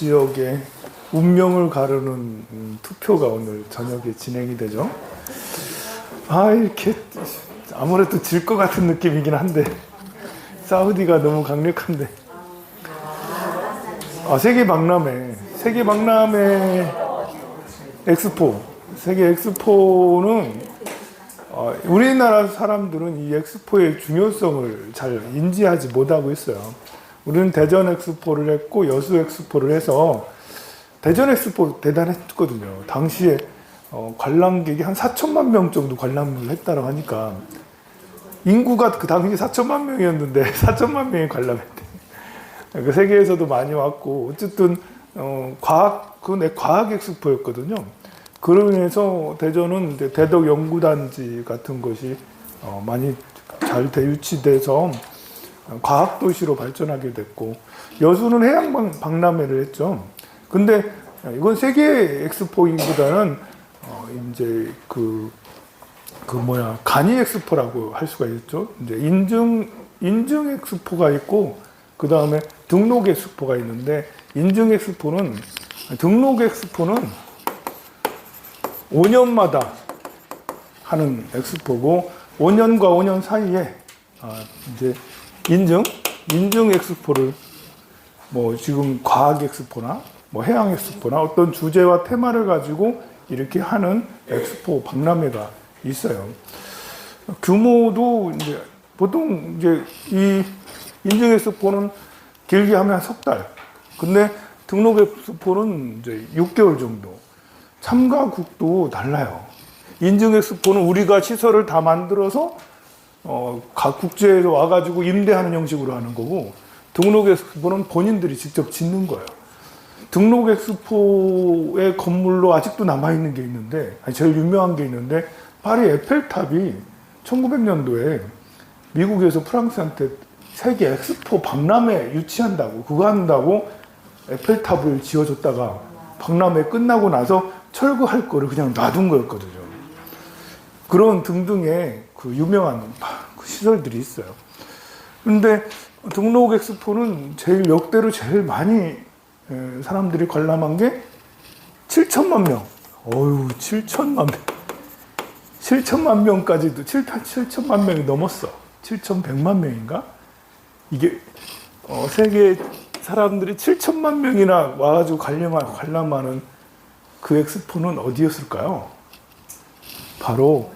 지역의 운명을 가르는 투표가 오늘 저녁에 진행이 되죠. 이렇게 아무래도 질 것 같은 느낌이긴 한데 사우디가 너무 강력한데. 세계 박람회 엑스포. 세계 엑스포는 우리나라 사람들은 이 엑스포의 중요성을 잘 인지하지 못하고 있어요. 우리는 대전 엑스포를 했고 여수 엑스포를 해서 대전 엑스포 대단했거든요. 당시에 관람객이 한 4천만 명 정도 관람을 했다고 하니까 인구가 그 당시 4천만 명이었는데 4천만 명이 관람했대. 그러니까 세계에서도 많이 왔고 어쨌든 과학 엑스포였거든요. 그로 인해서 대전은 이제 대덕 연구단지 같은 것이 많이 잘 대유치돼서 과학 도시로 발전하게 됐고, 여수는 해양 박람회를 했죠. 근데 이건 세계 엑스포보다는 이제 간이 엑스포라고 할 수가 있죠. 이제 인증 엑스포가 있고 그 다음에 등록 엑스포가 있는데, 등록 엑스포는 5년마다 하는 엑스포고, 5년과 5년 사이에 이제 인증 엑스포를 지금 과학 엑스포나 해양 엑스포나 어떤 주제와 테마를 가지고 이렇게 하는 엑스포 박람회가 있어요. 규모도 이제 보통 이제 이 인증 엑스포는 길게 하면 석 달. 근데 등록 엑스포는 이제 6개월 정도. 참가국도 달라요. 인증 엑스포는 우리가 시설을 다 만들어서 각 국제에서 와가지고 임대하는 형식으로 하는 거고, 등록 엑스포는 본인들이 직접 짓는 거예요. 등록 엑스포의 건물로 아직도 남아있는 게 있는데, 제일 유명한 게 있는데, 파리 에펠탑이 1900년도에 미국에서 프랑스한테 세계 엑스포 박람회 유치한다고, 그거 한다고 에펠탑을 지어줬다가 박람회 끝나고 나서 철거할 거를 그냥 놔둔 거였거든요. 그런 등등의 유명한 시설들이 있어요. 근데 등록 엑스포는 역대로 제일 많이 사람들이 관람한 게 7천만 명. 7천만 명. 7천만 명까지도 7천만 명이 넘었어. 7,100만 명인가? 이게 세계 사람들이 7천만 명이나 와가지고 관람하는 그 엑스포는 어디였을까요? 바로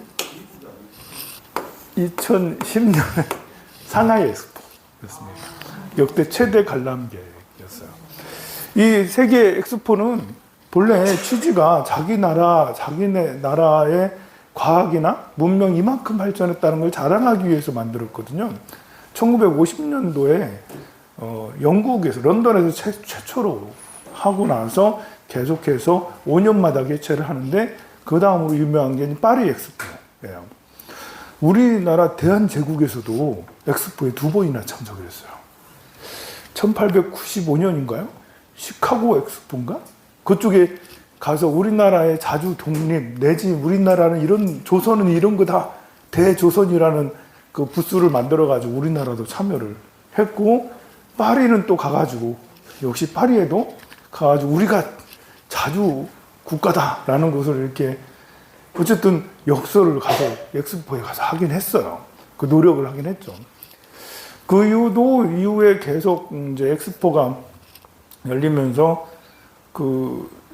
2010년에 상하이 엑스포였습니다. 역대 최대 관람객이었어요. 이 세계 엑스포는 본래 취지가 자기네 나라의 과학이나 문명 이만큼 발전했다는 걸 자랑하기 위해서 만들었거든요. 1950년도에 영국에서 런던에서 최초로 하고 나서 계속해서 5년마다 개최를 하는데, 그 다음으로 유명한 게 파리 엑스포예요. 우리나라 대한제국에서도 엑스포에 2번이나 참석을 했어요. 1895년인가요? 시카고 엑스포인가? 그쪽에 가서 우리나라의 자주 독립 내지 우리나라는 조선은 이런 거 다 대조선이라는 그 부스를 만들어가지고 우리나라도 참여를 했고, 파리는 또 가가지고 역시 파리에도 가가지고 우리가 자주 국가다라는 것을 이렇게 어쨌든 역설을 가서 엑스포에 가서 하긴 했어요. 그 노력을 하긴 했죠. 그 이후에 계속 이제 엑스포가 열리면서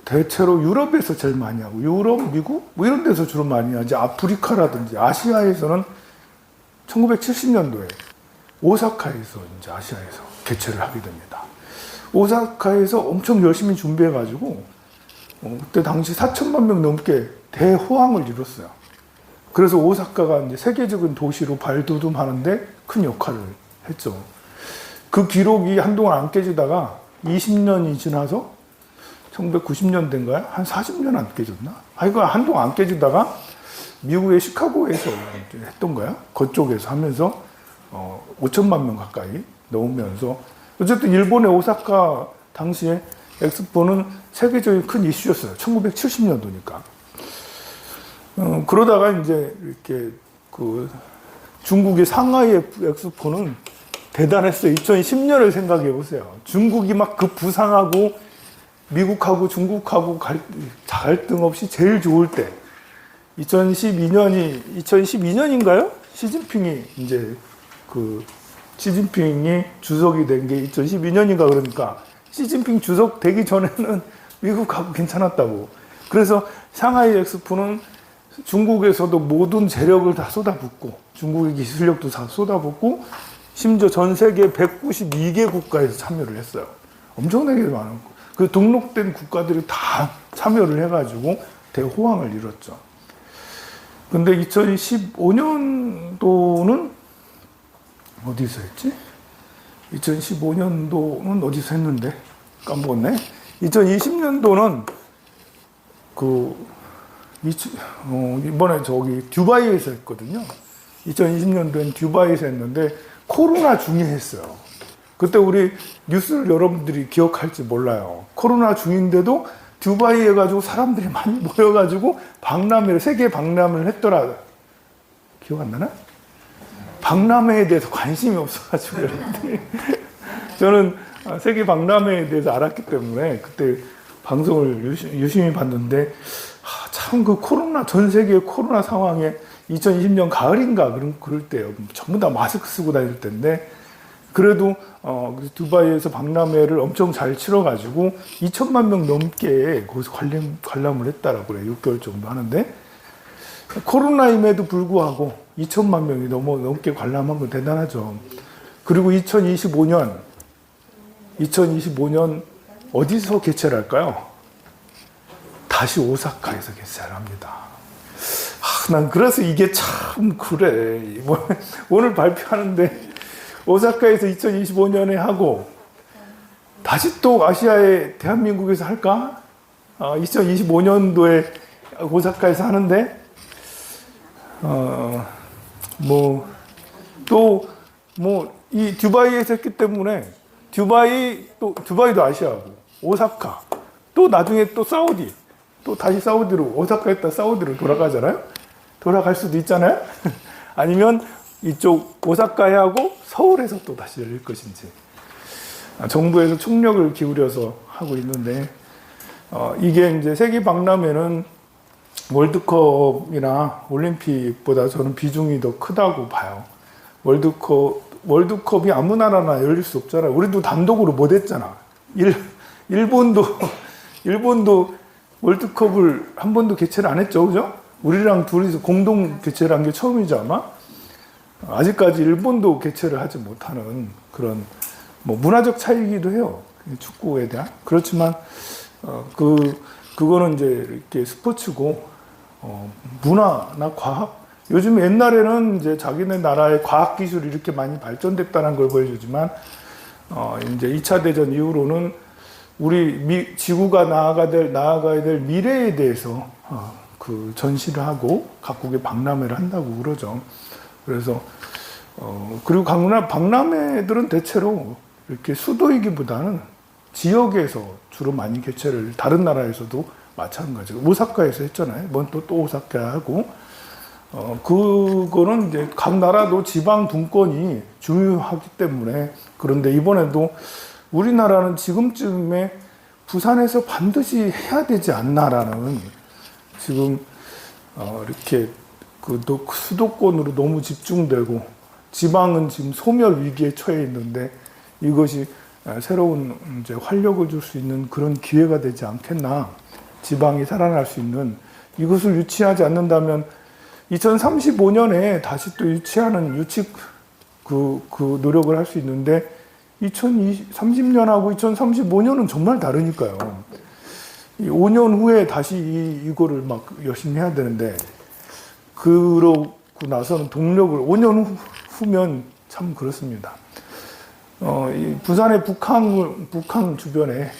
대체로 유럽에서 제일 많이 하고, 유럽, 미국 이런 데서 주로 많이 하지, 아프리카라든지 아시아에서는 1970년도에 오사카에서 이제 아시아에서 개최를 하게 됩니다. 오사카에서 엄청 열심히 준비해가지고 그때 당시 4천만 명 넘게 대호황을 이뤘어요. 그래서 오사카가 이제 세계적인 도시로 발돋움하는데 큰 역할을 했죠. 그 기록이 한동안 안 깨지다가 20년이 지나서 1990년대인가요? 한 40년 안 깨졌나? 한동안 안 깨지다가 미국의 시카고에서 했던 거야. 그쪽에서 하면서 5천만 명 가까이 넘으면서, 어쨌든 일본의 오사카 당시에 엑스포는 세계적인 큰 이슈였어요. 1970년도니까. 그러다가 이제 이렇게 중국의 상하이 엑스포는 대단했어요. 2010년을 생각해 보세요. 중국이 막 급부상하고 미국하고 중국하고 갈등 없이 제일 좋을 때 2012년인가요? 시진핑이 주석이 된 게 2012년인가 그러니까 시진핑 주석 되기 전에는 미국하고 괜찮았다고. 그래서 상하이 엑스포는 중국에서도 모든 재력을 다 쏟아붓고 중국의 기술력도 다 쏟아붓고 심지어 전 세계 192개 국가에서 참여를 했어요. 엄청나게 많은 그 등록된 국가들이 다 참여를 해가지고 대호황을 이뤘죠. 근데 2015년도는 어디서 했지? 2015년도는 어디서 했는데 까먹었네. 2020년도는 이번에 저기 듀바이에서 했거든요. 2020년도엔 듀바이에서 했는데 코로나 중에 했어요. 그때 우리 뉴스를 여러분들이 기억할지 몰라요. 코로나 중인데도 듀바이 해가지고 사람들이 많이 모여가지고 세계 박람회를 했더라. 기억 안 나나? 박람회에 대해서 관심이 없어가지고 여러분들이 저는 세계 박람회에 대해서 알았기 때문에 그때 방송을 유심히 봤는데 참 그 코로나 전 세계 코로나 상황에 2020년 가을인가 그럴 때요. 전부 다 마스크 쓰고 다닐 때인데 그래도 두바이에서 박람회를 엄청 잘 치러가지고 2천만 명 넘게 거기서 관람을 했다라고 그래요. 6개월 정도 하는데 코로나임에도 불구하고 2천만 명이 넘게 관람한 건 대단하죠. 그리고 2025년 어디서 개최를 할까요? 다시 오사카에서 개최를 합니다. 난 그래서 이게 참 그래. 오늘 발표하는데 오사카에서 2025년에 하고 다시 또 아시아에 대한민국에서 할까? 2025년도에 오사카에서 하는데 이 듀바이에서 했기 때문에 듀바이도 아시아고 오사카 또 나중에 또 사우디 또 다시 사우디로 오사카에다 사우디로 돌아가잖아요. 돌아갈 수도 있잖아요. 아니면 이쪽 오사카에 하고 서울에서 또 다시 열릴 것인지 정부에서 총력을 기울여서 하고 있는데 이게 이제 세계 박람회는 월드컵이나 올림픽보다 저는 비중이 더 크다고 봐요. 월드컵이 아무 나라나 열릴 수 없잖아요. 우리도 단독으로 못 했잖아. 일본도 월드컵을 한 번도 개최를 안 했죠, 그죠? 우리랑 둘이서 공동 개최를 한 게 처음이죠, 아마. 아직까지 일본도 개최를 하지 못하는 그런 문화적 차이이기도 해요. 축구에 대한. 그렇지만 그거는 이제 이렇게 스포츠고 문화나 과학. 요즘 옛날에는 이제 자기네 나라의 과학 기술이 이렇게 많이 발전됐다는 걸 보여주지만 이제 2차 대전 이후로는 우리 지구가 나아가야 될 미래에 대해서 그 전시를 하고 각국의 박람회를 한다고 그러죠. 그래서 그리고 박람회들은 대체로 이렇게 수도이기보다는 지역에서 주로 많이 개최를 다른 나라에서도 마찬가지고 오사카에서 했잖아요. 이번 또 오사카 하고 그거는 이제 각 나라도 지방 분권이 중요하기 때문에 그런데 이번에도 우리나라는 지금쯤에 부산에서 반드시 해야 되지 않나라는 지금 이렇게 수도권으로 너무 집중되고 지방은 지금 소멸 위기에 처해 있는데 이것이 새로운 이제 활력을 줄 수 있는 그런 기회가 되지 않겠나. 지방이 살아날 수 있는 이것을 유치하지 않는다면 2035년에 다시 또 유치하는 그 노력을 할 수 있는데 2030년하고 2035년은 정말 다르니까요. 5년 후에 다시 이거를 막 열심히 해야 되는데 그러고 나서는 동력을 5년 후면 참 그렇습니다. 이 부산의 북항 주변에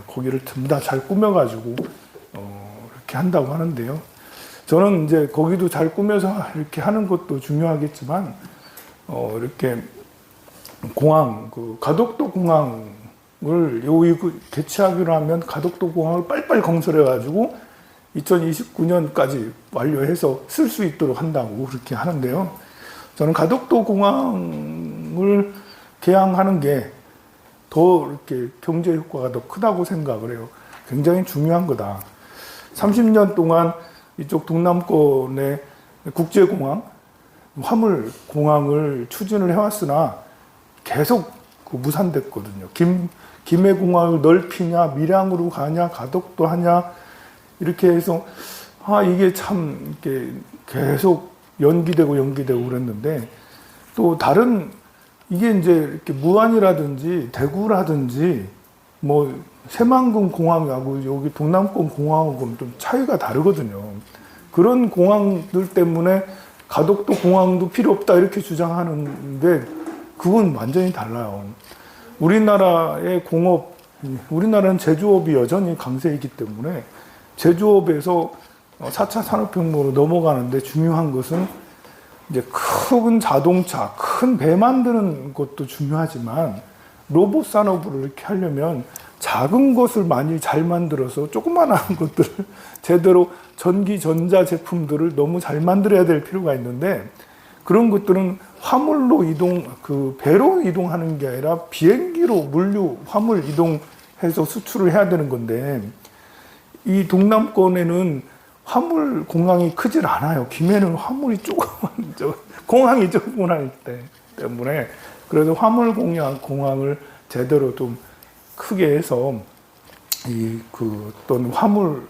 거기를 전부 다 잘 꾸며가지고 이렇게 한다고 하는데요. 저는 이제 거기도 잘 꾸며서 이렇게 하는 것도 중요하겠지만 이렇게 공항, 가덕도 공항을 개최하기로 하면 가덕도 공항을 빨리빨리 건설해가지고 2029년까지 완료해서 쓸 수 있도록 한다고 그렇게 하는데요. 저는 가덕도 공항을 개항하는 게 더 이렇게 경제 효과가 더 크다고 생각을 해요. 굉장히 중요한 거다. 30년 동안 이쪽 동남권의 국제공항, 화물공항을 추진을 해왔으나 계속 무산됐거든요. 김해공항을 넓히냐, 밀양으로 가냐, 가덕도 하냐, 이렇게 해서, 이게 참, 이렇게 계속 연기되고 그랬는데, 또 다른, 이게 이제 이렇게 무안이라든지 대구라든지, 뭐, 새만금 공항하고 여기 동남권 공항하고는 좀 차이가 다르거든요. 그런 공항들 때문에 가덕도 공항도 필요 없다 이렇게 주장하는데, 그건 완전히 달라요. 우리나라의 공업, 우리나라는 제조업이 여전히 강세이기 때문에 제조업에서 4차 산업혁명으로 넘어가는데 중요한 것은 이제 큰 자동차, 큰 배 만드는 것도 중요하지만 로봇 산업을 이렇게 하려면 작은 것을 많이 잘 만들어서 조그마한 것들을 제대로 전기, 전자 제품들을 너무 잘 만들어야 될 필요가 있는데 그런 것들은 화물로 배로 이동하는 게 아니라 비행기로 물류, 화물 이동해서 수출을 해야 되는 건데 이 동남권에는 화물 공항이 크질 않아요. 김해는 화물이 공항이 조그만하기 때문에 그래서 화물 공항을 제대로 좀 크게 해서 어떤 화물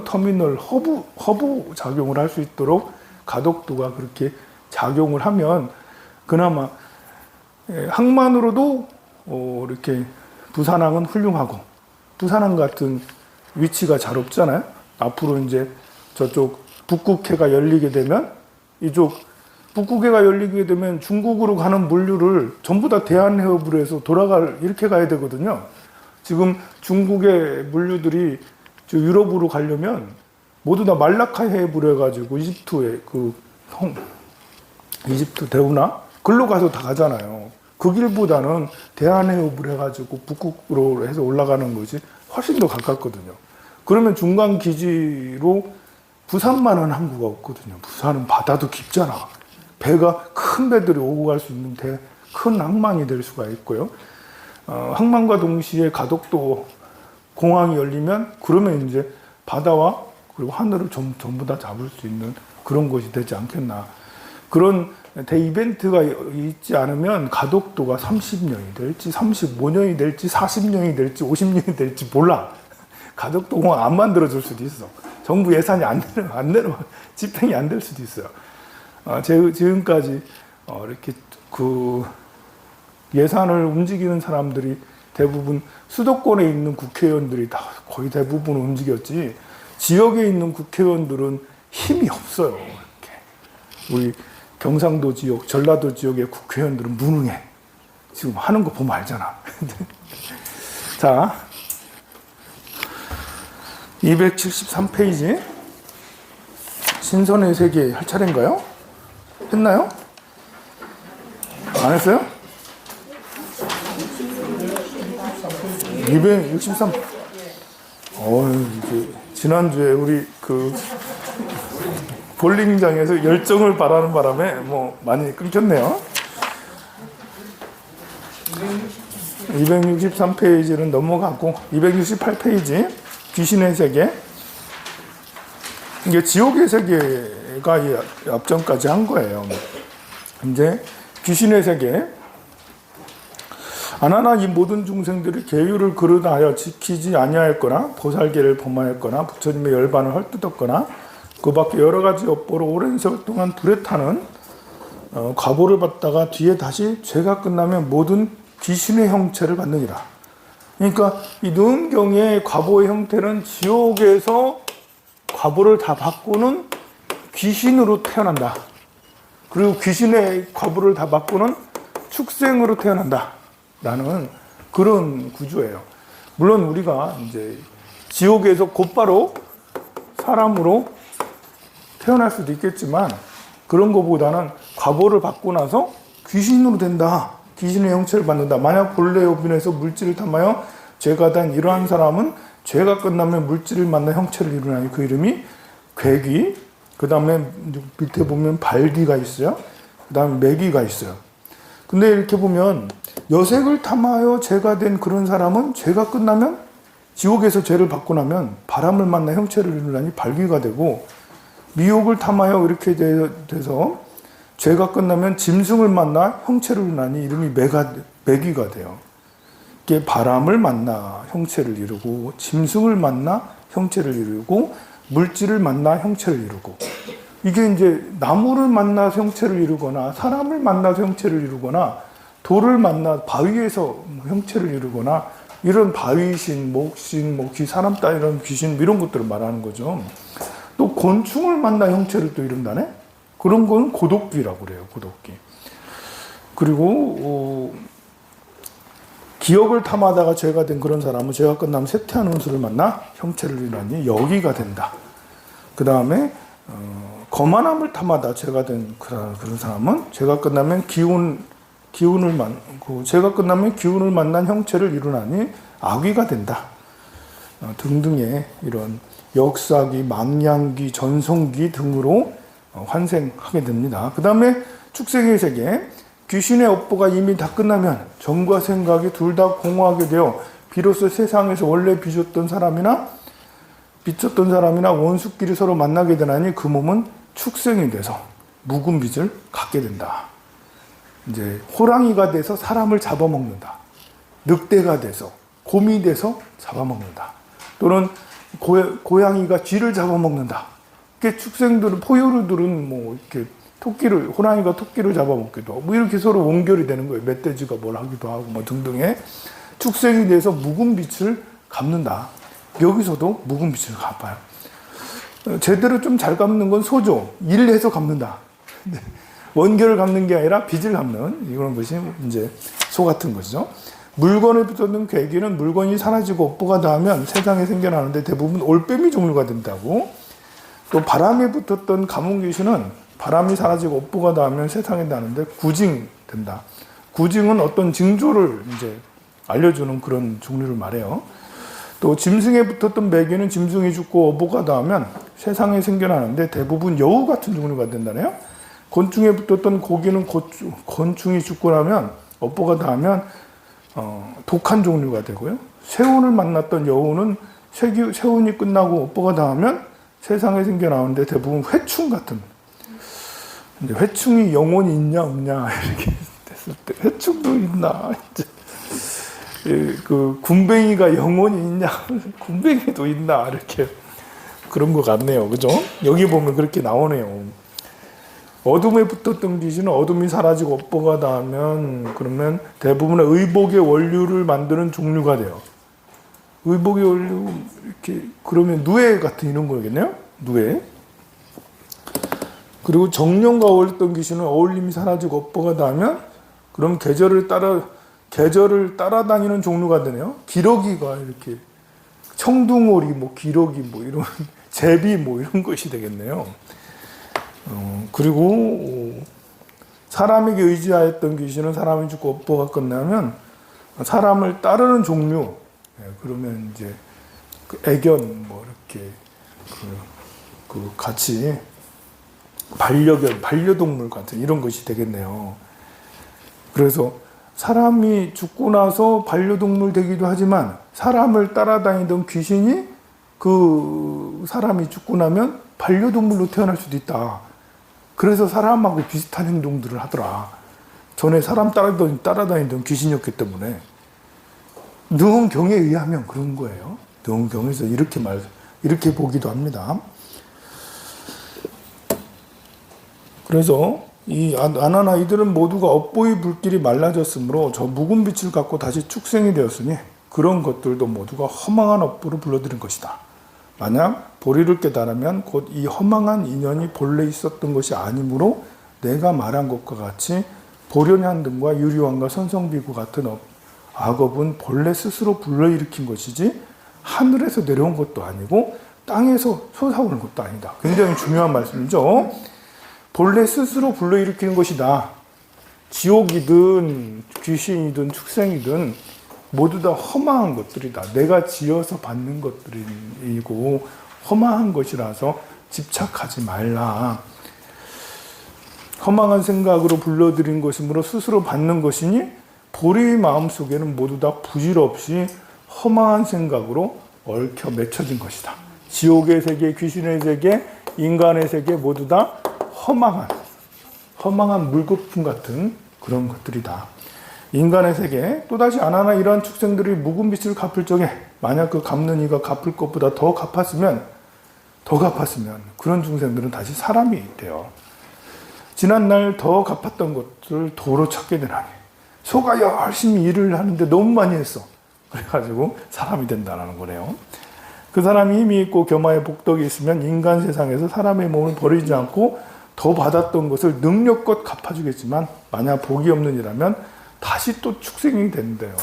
터미널 허브 작용을 할 수 있도록 가덕도가 그렇게 작용을 하면 그나마 항만으로도 이렇게 부산항은 훌륭하고 부산항 같은 위치가 잘 없잖아요. 앞으로 이제 저쪽 북극해가 열리게 되면 이쪽 북극해가 열리게 되면 중국으로 가는 물류를 전부 다 대한해협으로 해서 이렇게 가야 되거든요. 지금 중국의 물류들이 유럽으로 가려면 모두 다 말라카 해협으로 해가지고 이집트 대우나 글로 가서 다 가잖아요. 그 길보다는 대한해협으로 해가지고 북극으로 해서 올라가는 것이 훨씬 더 가깝거든요. 그러면 중간 기지로 부산만은 항구가 없거든요. 부산은 바다도 깊잖아. 큰 배들이 오고 갈 수 있는 큰 항만이 될 수가 있고요. 항만과 동시에 가덕도 공항이 열리면 그러면 이제 바다와 그리고 하늘을 전부 다 잡을 수 있는 그런 것이 되지 않겠나. 그런 대이벤트가 있지 않으면 가덕도가 30년이 될지 35년이 될지 40년이 될지 50년이 될지 몰라. 가덕도 공항 안 만들어줄 수도 있어. 정부 예산이 집행이 안 될 수도 있어요. 지금까지 이렇게 예산을 움직이는 사람들이 대부분 수도권에 있는 국회의원들이 다 거의 대부분 움직였지 지역에 있는 국회의원들은 힘이 없어요. 이렇게. 우리 경상도 지역, 전라도 지역의 국회의원들은 무능해. 지금 하는 거 보면 알잖아. 자, 273페이지. 신선의 세계 할 차례인가요? 했나요? 안 했어요? 263. 지난주에 우리 볼링장에서 열정을 바라는 바람에 많이 끊겼네요. 263페이지는 넘어가고 268페이지 귀신의 세계. 이게 지옥의 세계가 앞전까지 한 거예요. 이제 귀신의 세계. 아나나 이 모든 중생들이 계율을 그릇하여 지키지 아니하였거나 보살계를 범하였거나 부처님의 열반을 헐뜯었거나 그 밖에 여러 가지 업보로 오랜 세월 동안 불에 타는 과보를 받다가 뒤에 다시 죄가 끝나면 모든 귀신의 형체를 받느니라. 그러니까 이 능경의 과보의 형태는 지옥에서 과보를 다 받고는 귀신으로 태어난다. 그리고 귀신의 과보를 다 받고는 축생으로 태어난다. 라는 그런 구조예요. 물론 우리가 이제 지옥에서 곧바로 사람으로 태어날 수도 있겠지만 그런 것보다는 과보를 받고 나서 귀신으로 된다. 귀신의 형체를 받는다. 만약 본래 여빈에서 물질을 탐하여 죄가 단 이러한 사람은 죄가 끝나면 물질을 만나 형체를 이루나니 그 이름이 괴귀, 그 다음에 밑에 보면 발귀가 있어요. 그 다음에 매귀가 있어요. 근데 이렇게 보면 여색을 탐하여 죄가 된 그런 사람은 죄가 끝나면 지옥에서 죄를 받고 나면 바람을 만나 형체를 이루나니 발귀가 되고, 미혹을 탐하여 이렇게 돼서 죄가 끝나면 짐승을 만나 형체를 이루나니 이름이 매귀가 돼요. 이게 바람을 만나 형체를 이루고, 짐승을 만나 형체를 이루고, 물질을 만나 형체를 이루고, 이게 이제 나무를 만나서 형체를 이루거나, 사람을 만나서 형체를 이루거나, 돌을 만나 바위에서 형체를 이루거나, 이런 바위신, 목신, 사람 따 이런 귀신 이런 것들을 말하는 거죠. 또 곤충을 만나 형체를 또 이룬다네. 그런 건 고독귀라고 그래요. 고독귀. 그리고 기억을 탐하다가 죄가 된 그런 사람은 죄가 끝나면 쇠퇴한 운수를 만나 형체를 이루나니 여기가 된다. 그 다음에 거만함을 탐하다 죄가 된 그런 사람은 죄가 끝나면 죄가 끝나면 기운을 만난 형체를 이루나니 악귀가 된다. 등등의 이런 역사기, 망량기, 전송기 등으로 환생하게 됩니다. 그 다음에 축생의 세계, 귀신의 업보가 이미 다 끝나면 정과 생각이 둘 다 공허하게 되어 비로소 세상에서 원래 비쳤던 사람이나 원수끼리 서로 만나게 되나니 그 몸은 축생이 돼서 묵은 빚을 갖게 된다. 이제 호랑이가 돼서 사람을 잡아먹는다. 늑대가 돼서, 곰이 돼서 잡아먹는다. 또는 고양이가 쥐를 잡아먹는다. 이렇게 축생들은, 포유류들은 뭐 이렇게 호랑이가 토끼를 잡아먹기도 하고, 이렇게 서로 원결이 되는 거예요. 멧돼지가 뭘 하기도 하고, 등등의 축생이 돼서 묵은 빚을 갚는다. 여기서도 묵은 빚을 갚아요. 제대로 좀 잘 갚는 건 소죠. 일을 해서 갚는다. 원결을 갚는 게 아니라 빚을 갚는 이런 것이 이제 소 같은 것이죠. 물건에 붙었던 괴기는 물건이 사라지고 업보가 닿으면 세상에 생겨나는데 대부분 올빼미 종류가 된다고. 또 바람에 붙었던 가뭄귀신은 바람이 사라지고 업보가 닿으면 세상에 나는데 구징된다. 구징은 어떤 징조를 이제 알려주는 그런 종류를 말해요. 또 짐승에 붙었던 매귀는 짐승이 죽고 업보가 닿으면 세상에 생겨나는데 대부분 여우 같은 종류가 된다네요. 곤충에 붙었던 고기는 곤충이 죽고 나면 업보가 닿으면 독한 종류가 되고요. 새운을 만났던 여우는 새운이 끝나고 업보가 닿으면 세상에 생겨나오는데 대부분 회충 같은. 이제 회충이 영혼이 있냐 없냐 이렇게 됐을 때 회충도 있나. 이제 그 군뱅이가 영혼이 있냐, 군뱅이도 있나 이렇게 그런 것 같네요. 그죠? 여기 보면 그렇게 나오네요. 어둠에 붙었던 귀신은 어둠이 사라지고 업보가 닿으면 그러면 대부분의 의복의 원류를 만드는 종류가 돼요. 의복의 원류 이렇게 그러면 누에 같은 이런 거겠네요. 누에. 그리고 정령과 어울렸던 귀신은 어울림이 사라지고 업보가 닿으면 그럼 계절을 따라다니는 종류가 되네요. 기러기가 이렇게 청둥오리, 기러기, 이런 제비, 이런 것이 되겠네요. 그리고 사람에게 의지하였던 귀신은 사람이 죽고 업보가 끝나면 사람을 따르는 종류. 그러면 이제 애견, 이렇게 같이 반려동물 같은 이런 것이 되겠네요. 그래서 사람이 죽고 나서 반려동물 되기도 하지만 사람을 따라다니던 귀신이 그 사람이 죽고 나면 반려동물로 태어날 수도 있다. 그래서 사람하고 비슷한 행동들을 하더라. 전에 사람 따라다니던 귀신이었기 때문에. 능경에 의하면 그런 거예요. 능경에서 이렇게 보기도 합니다. 그래서 이 아나나 이들은 모두가 업보의 불길이 말라졌으므로 저 묵은 빛을 갖고 다시 축생이 되었으니 그런 것들도 모두가 허망한 업보로 불러들인 것이다. 만약 보리를 깨달으면 곧 이 허망한 인연이 본래 있었던 것이 아니므로 내가 말한 것과 같이 보련한 등과 유리왕과 선성비구 같은 악업은 본래 스스로 불러일으킨 것이지 하늘에서 내려온 것도 아니고 땅에서 솟아오는 것도 아니다. 굉장히 중요한 말씀이죠. 본래 스스로 불러일으키는 것이다. 지옥이든 귀신이든 축생이든 모두 다 허망한 것들이다. 내가 지어서 받는 것들이고 허망한 것이라서 집착하지 말라. 허망한 생각으로 불러들인 것이므로 스스로 받는 것이니 보리의 마음속에는 모두 다 부질없이 허망한 생각으로 얽혀 맺혀진 것이다. 지옥의 세계, 귀신의 세계, 인간의 세계 모두 다 허망한 물거품 같은 그런 것들이다. 인간의 세계, 또다시 아나나 이러한 축생들이 묵은 빚을 갚을 적에 만약 그 갚는 이가 갚을 것보다 더 갚았으면 그런 중생들은 다시 사람이 돼요. 지난날 더 갚았던 것을 도로 찾게 되나니 소가 열심히 일을 하는데 너무 많이 했어. 그래가지고 사람이 된다는 거네요. 그 사람이 힘이 있고 겸하의 복덕이 있으면 인간 세상에서 사람의 몸을 버리지 않고 더 받았던 것을 능력껏 갚아주겠지만 만약 복이 없는 이라면 다시 또 축생이 된대요.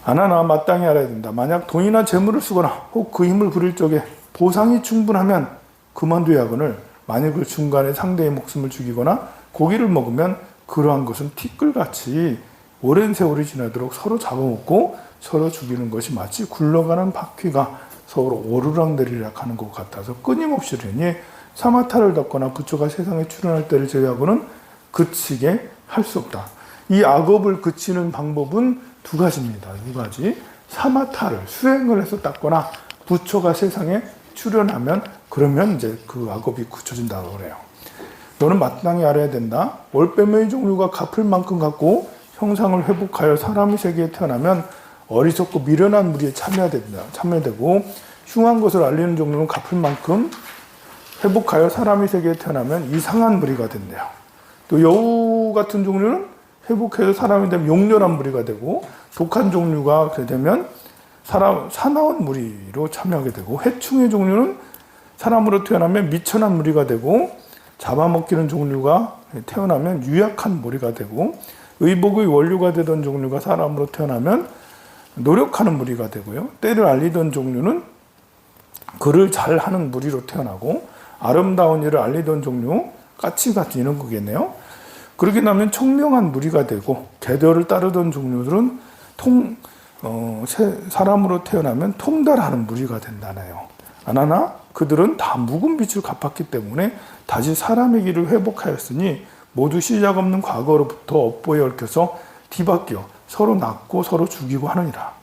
아나나 마땅히 알아야 된다. 만약 돈이나 재물을 쓰거나 혹 그 힘을 부릴 적에 보상이 충분하면 그만둬야거늘 만일 그 중간에 상대의 목숨을 죽이거나 고기를 먹으면 그러한 것은 티끌같이 오랜 세월이 지나도록 서로 잡아먹고 서로 죽이는 것이 마치 굴러가는 바퀴가 서로 오르락내리락 하는 것 같아서 끊임없이 되니 사마타를 덮거나 부처가 세상에 출현할 때를 제외하고는 그치게 할 수 없다. 이 악업을 그치는 방법은 두 가지입니다. 두 가지. 사마타를 수행을 해서 닦거나 부처가 세상에 출현하면 그러면 이제 그 악업이 굳혀진다고 그래요. 너는 마땅히 알아야 된다. 올빼미의 종류가 갚을 만큼 갚고 형상을 회복하여 사람의 세계에 태어나면 어리석고 미련한 무리에 참여되고 흉한 것을 알리는 종류는 갚을 만큼 회복하여 사람의 세계에 태어나면 이상한 무리가 된대요. 또 여우 같은 종류는 회복해서 사람이 되면 용렬한 무리가 되고 독한 종류가 되면 사나운 무리로 참여하게 되고 해충의 종류는 사람으로 태어나면 미천한 무리가 되고 잡아먹히는 종류가 태어나면 유약한 무리가 되고 의복의 원류가 되던 종류가 사람으로 태어나면 노력하는 무리가 되고요. 때를 알리던 종류는 글을 잘하는 무리로 태어나고 아름다운 일을 알리던 종류 까치같이 이런 거겠네요. 그러게 나면 청명한 무리가 되고 계절을 따르던 종류들은 사람으로 태어나면 통달하는 무리가 된다네요. 아나나 그들은 다 묵은 빚을 갚았기 때문에 다시 사람의 길을 회복하였으니 모두 시작 없는 과거로부터 업보에 얽혀서 뒤바뀌어 서로 낳고 서로 죽이고 하느니라.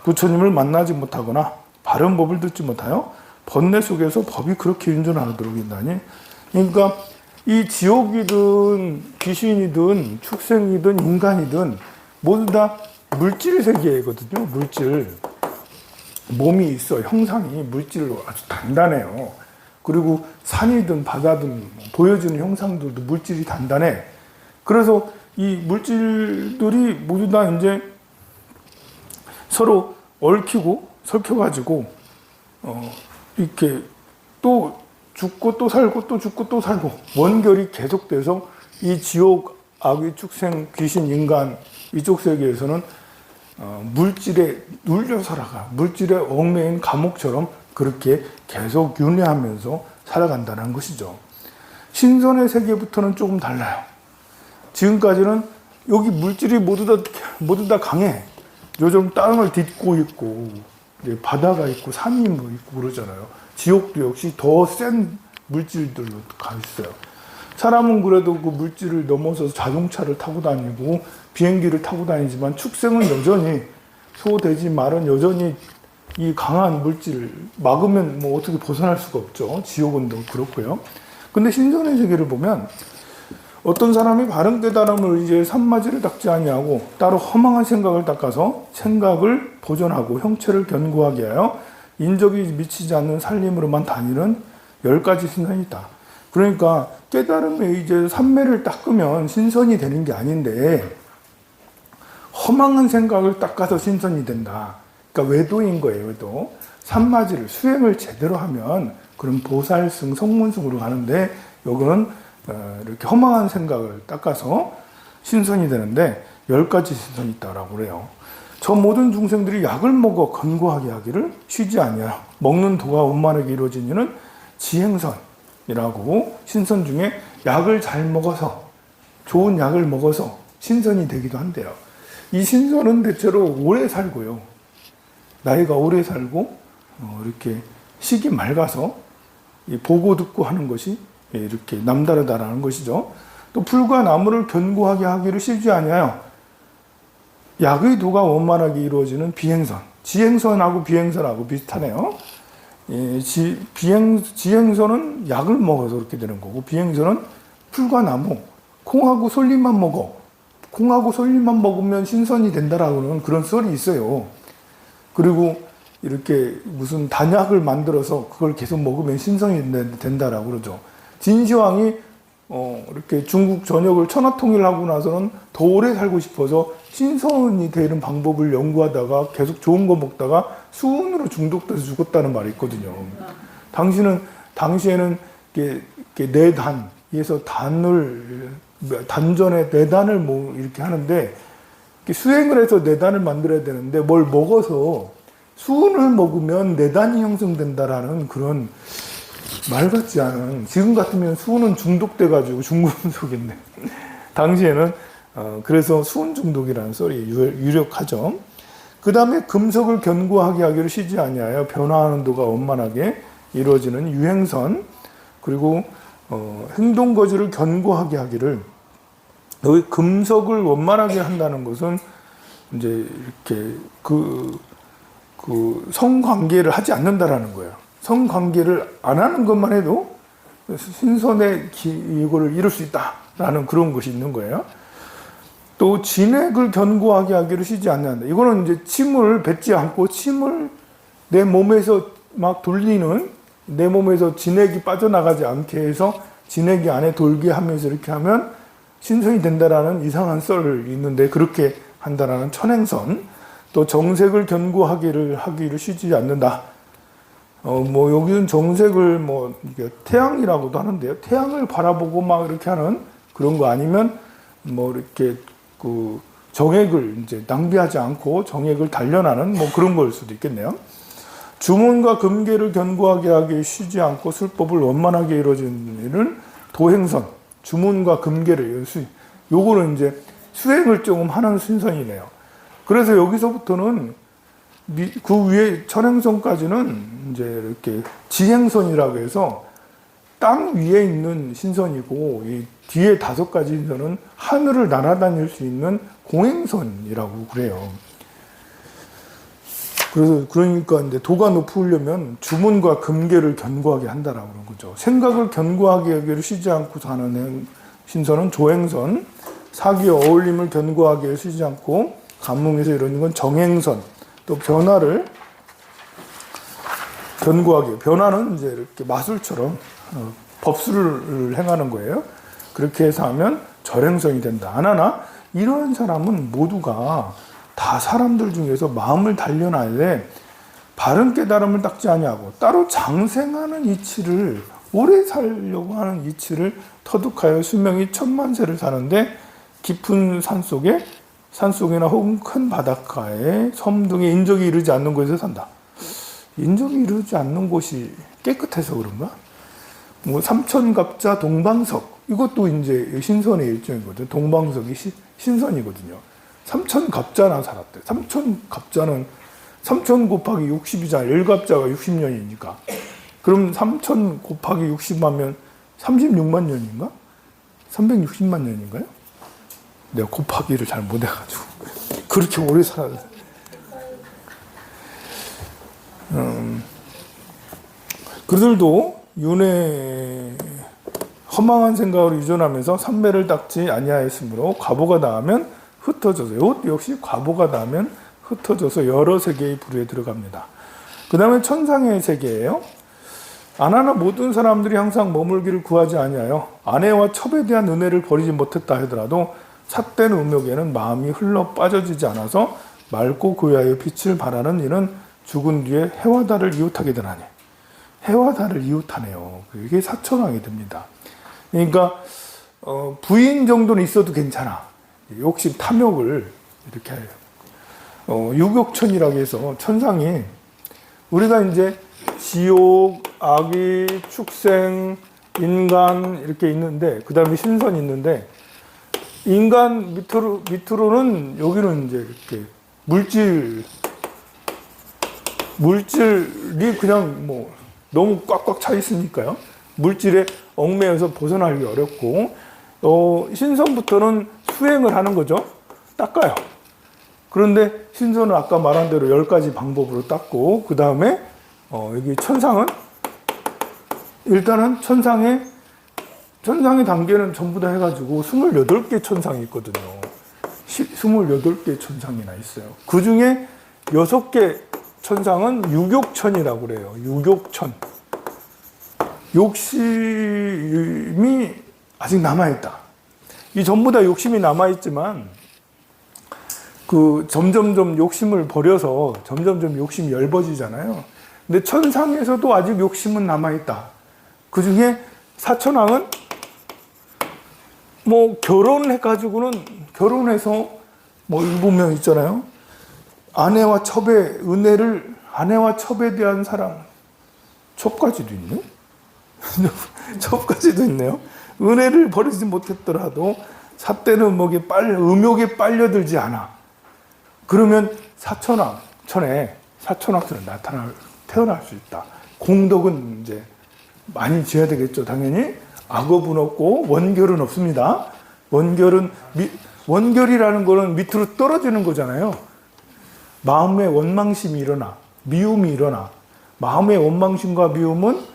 부처님을 만나지 못하거나 바른 법을 듣지 못하여 번뇌 속에서 법이 그렇게 윤존하도록 인다니. 그러니까 이 지옥이든 귀신이든 축생이든 인간이든 모두 다 물질 세계거든요. 물질. 몸이 있어. 형상이 물질로 아주 단단해요. 그리고 산이든 바다든 보여지는 형상들도 물질이 단단해. 그래서 이 물질들이 모두 다 이제 서로 얽히고 설켜가지고 이렇게 또 죽고 또 살고 또 죽고 또 살고 원결이 계속돼서 이 지옥, 악의, 축생, 귀신, 인간 이쪽 세계에서는 물질에 눌려 살아가 물질에 얽매인 감옥처럼 그렇게 계속 윤회하면서 살아간다는 것이죠. 신선의 세계부터는 조금 달라요. 지금까지는 여기 물질이 모두 다 강해. 요즘 땅을 딛고 있고 바다가 있고 산이 뭐 있고 그러잖아요. 지옥도 역시 더 센 물질들로 가 있어요. 사람은 그래도 그 물질을 넘어서 자동차를 타고 다니고 비행기를 타고 다니지만 축생은 여전히 소, 돼지, 말은 여전히 이 강한 물질을 막으면 뭐 어떻게 벗어날 수가 없죠. 지옥은 더 그렇고요. 근데 신선의 세계를 보면 어떤 사람이 바른 깨달음을 이제 산마지를 닦지 아니하고 따로 허망한 생각을 닦아서 생각을 보존하고 형체를 견고하게 하여 인적이 미치지 않는 살림으로만 다니는 10가지 신선이 있다. 그러니까 깨달음에 이제 삼매를 닦으면 신선이 되는 게 아닌데 허망한 생각을 닦아서 신선이 된다. 그러니까 외도인 거예요. 외도. 산마지를 수행을 제대로 하면 그런 보살승, 성문승으로 가는데 여기는 이렇게 허망한 생각을 닦아서 신선이 되는데 10가지 신선이 있다라고 그래요. 저 모든 중생들이 약을 먹어 건고하게 하기를 쉬지 아니하여 먹는 도가 원만하게 이루어진 이는 지행선이라고 신선 중에 약을 잘 먹어서 좋은 약을 먹어서 신선이 되기도 한대요. 이 신선은 대체로 오래 살고요. 나이가 오래 살고 이렇게 식이 맑아서 보고 듣고 하는 것이 이렇게 남다르다라는 것이죠. 또 풀과 나무를 견고하게 하기를 쉬지 아니하여 약의 도가 원만하게 이루어지는 비행선. 지행선하고 비행선하고 비슷하네요. 지행선은 약을 먹어서 그렇게 되는 거고, 비행선은 풀과 나무, 콩하고 솔잎만 먹어. 콩하고 솔잎만 먹으면 신선이 된다라고는 그런 썰이 있어요. 그리고 이렇게 무슨 단약을 만들어서 그걸 계속 먹으면 신선이 된다라고 그러죠. 진시황이 이렇게 중국 전역을 천하통일하고 나서는 더 오래 살고 싶어서 신선이 되는 방법을 연구하다가 계속 좋은 거 먹다가 수은으로 중독돼서 죽었다는 말이 있거든요. 당시에는 이렇게 내단에서 단전에 내단을 뭐 이렇게 하는데, 수행을 해서 내단을 만들어야 되는데 뭘 먹어서 수은을 먹으면 내단이 형성된다라는 그런 말 같지 않은, 지금 같으면 수은은 중독돼가지고 중금속인데 당시에는 그래서 수은 중독이라는 썰이 유력하죠. 그 다음에 금속을 견고하게 하기를 쉬지 아니하여 변화하는 도가 원만하게 이루어지는 유행선, 그리고 행동거지를 견고하게 하기를, 여기 금속을 원만하게 한다는 것은 이제 이렇게 그 성관계를 하지 않는다라는 거예요. 성관계를 안 하는 것만 해도 신선의 이거를 이룰 수 있다라는 그런 것이 있는 거예요. 또 진액을 견고하게 하기를 쉬지 않는다. 이거는 이제 침을 뱉지 않고 침을 내 몸에서 막 돌리는, 내 몸에서 진액이 빠져나가지 않게 해서 진액이 안에 돌게 하면서 이렇게 하면 신선이 된다라는 이상한 썰이 있는데, 그렇게 한다라는 천행선. 또 정색을 견고하기를 쉬지 않는다. 뭐 여기는 정색을 태양이라고도 하는데요. 태양을 바라보고 막 이렇게 하는 그런 거, 아니면 뭐 이렇게 그 정액을 이제 낭비하지 않고 정액을 단련하는 뭐 그런 걸 수도 있겠네요. 주문과 금계를 견고하게 하기 쉬지 않고 술법을 원만하게 이루어지는 일은 도행선. 주문과 금계를, 요거는 이제 수행을 조금 하는 순서이네요. 그래서 여기서부터는 그 위에 천행선까지는 이제 이렇게 지행선이라고 해서 땅 위에 있는 신선이고, 이 뒤에 5가지 신선은 하늘을 날아다닐 수 있는 공행선이라고 그래요. 그러니까 이제 도가 높으려면 주문과 금계를 견고하게 한다라고 그런 거죠. 생각을 견고하게 하기를 쉬지 않고 사는 신선은 조행선, 사기의 어울림을 견고하게 쉬지 않고 감흥에서 이루어지는 건 정행선, 또 변화를 견고하게, 변화는 이제 이렇게 마술처럼 법술을 행하는 거예요. 그렇게 해서 하면 절행선이 된다. 안 하나? 이러한 사람은 모두가 다 사람들 중에서 마음을 단련하되 바른 깨달음을 닦지 아니하고 따로 장생하는 이치를, 오래 살려고 하는 이치를 터득하여 수명이 1000만세를 사는데, 깊은 산속이나 혹은 큰 바닷가에 섬 등의 인적이 이르지 않는 곳에서 산다. 인적이 이르지 않는 곳이 깨끗해서 그런가? 뭐 삼천갑자 동방석, 이것도 이제 신선의 일종이거든요. 동방석이 신선이거든요. 삼천갑자나 살았대. 삼천갑자는 3000 곱하기 60이잖아요. 1갑자가 60년이니까. 그럼 3000 곱하기 60하면 36만 년인가? 360만 년인가요? 내가 곱하기를 잘 못해가지고 그렇게 오래 살았어요. 그들도 윤회 허망한 생각으로 유존하면서 삼매를 닦지 아니하였으므로 과보가 닿으면 흩어져서, 이것도 역시 과보가 닿으면 흩어져서 여러 세계의 부류에 들어갑니다. 그 다음에 천상의 세계예요. 안하나 모든 사람들이 항상 머물기를 구하지 아니하여 아내와 첩에 대한 은혜를 버리지 못했다 하더라도 삿된 음욕에는 마음이 흘러 빠져지지 않아서 맑고 고야의 빛을 발하는 이는 죽은 뒤에 해와 달을 이웃하게 되나니. 해와 달을 이웃하네요. 이게 사천왕이 됩니다. 그러니까 부인 정도는 있어도 괜찮아. 욕심, 탐욕을 이렇게 해요. 유격천이라고 해서 천상이, 우리가 이제 지옥, 악의, 축생, 인간 이렇게 있는데, 그 다음에 신선이 있는데, 인간 밑으로는 여기는 이제 이렇게 물질이 그냥 뭐 너무 꽉꽉 차 있으니까요. 물질에 얽매여서 벗어나기 어렵고, 신선부터는 수행을 하는 거죠. 닦아요. 그런데 신선은 아까 말한 대로 10가지 방법으로 닦고, 그 다음에 여기 천상은 일단은 천상의 단계는 전부 다 해가지고 28개 천상이 있거든요. 28개 천상이나 있어요. 그 중에 6개 천상은 유욕천이라고 그래요. 유욕천. 욕심이 아직 남아있다. 이 전부 다 욕심이 남아있지만, 점점점 욕심을 버려서 점점점 욕심이 엷어지잖아요. 근데 천상에서도 아직 욕심은 남아있다. 그 중에 사천왕은 결혼해서 일곱 명 있잖아요. 아내와 첩에 대한 사랑. 첩까지도 있네? 첩까지도 있네요. 은혜를 버리지 못했더라도 삿대는 음욕에 빨려들지 않아. 그러면 사천왕천에 태어날 수 있다. 공덕은 이제 많이 지어야 되겠죠. 당연히 악업은 없고 원결은 없습니다. 원결이라는 거는 밑으로 떨어지는 거잖아요. 마음의 원망심이 일어나, 미움이 일어나. 마음의 원망심과 미움은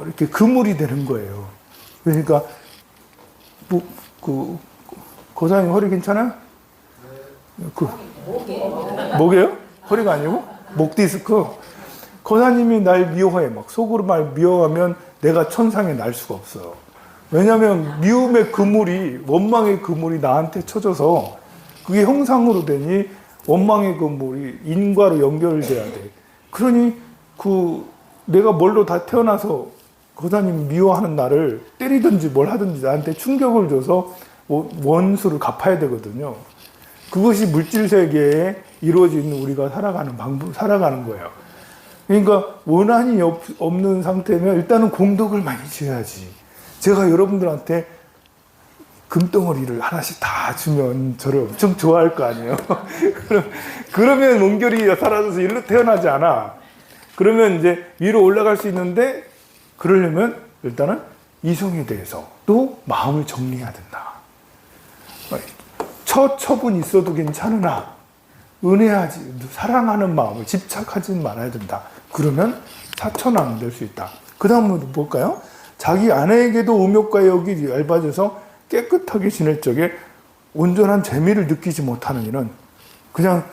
이렇게 그물이 되는 거예요. 그러니까 고사님 허리 괜찮아요? 목이에요? 허리가 아니고 목 디스크. 고사님이 날 미워해, 속으로 미워하면 내가 천상에 날 수가 없어요. 왜냐하면 미움의 그물이, 원망의 그물이 나한테 쳐져서 그게 형상으로 되니 원망의 그물이 인과로 연결돼야 돼. 그러니 내가 뭘로 다 태어나서 고사님 미워하는 나를 때리든지 뭘 하든지 나한테 충격을 줘서 원수를 갚아야 되거든요. 그것이 물질 세계에 이루어지는 우리가 살아가는 거예요. 그러니까 원한이 없는 상태면 일단은 공덕을 많이 지어야지. 제가 여러분들한테 금덩어리를 하나씩 다 주면 저를 엄청 좋아할 거 아니에요. 그러면 원결이 사라져서 일로 태어나지 않아. 그러면 이제 위로 올라갈 수 있는데, 그러려면 일단은 이성에 대해서 또 마음을 정리해야 된다. 첩은 있어도 괜찮으나 은혜하지, 사랑하는 마음을 집착하지 말아야 된다. 그러면 사천왕 될 수 있다. 그 다음은 뭘까요? 자기 아내에게도 음욕과 욕이 얇아져서 깨끗하게 지낼 적에 온전한 재미를 느끼지 못하는 이는 그냥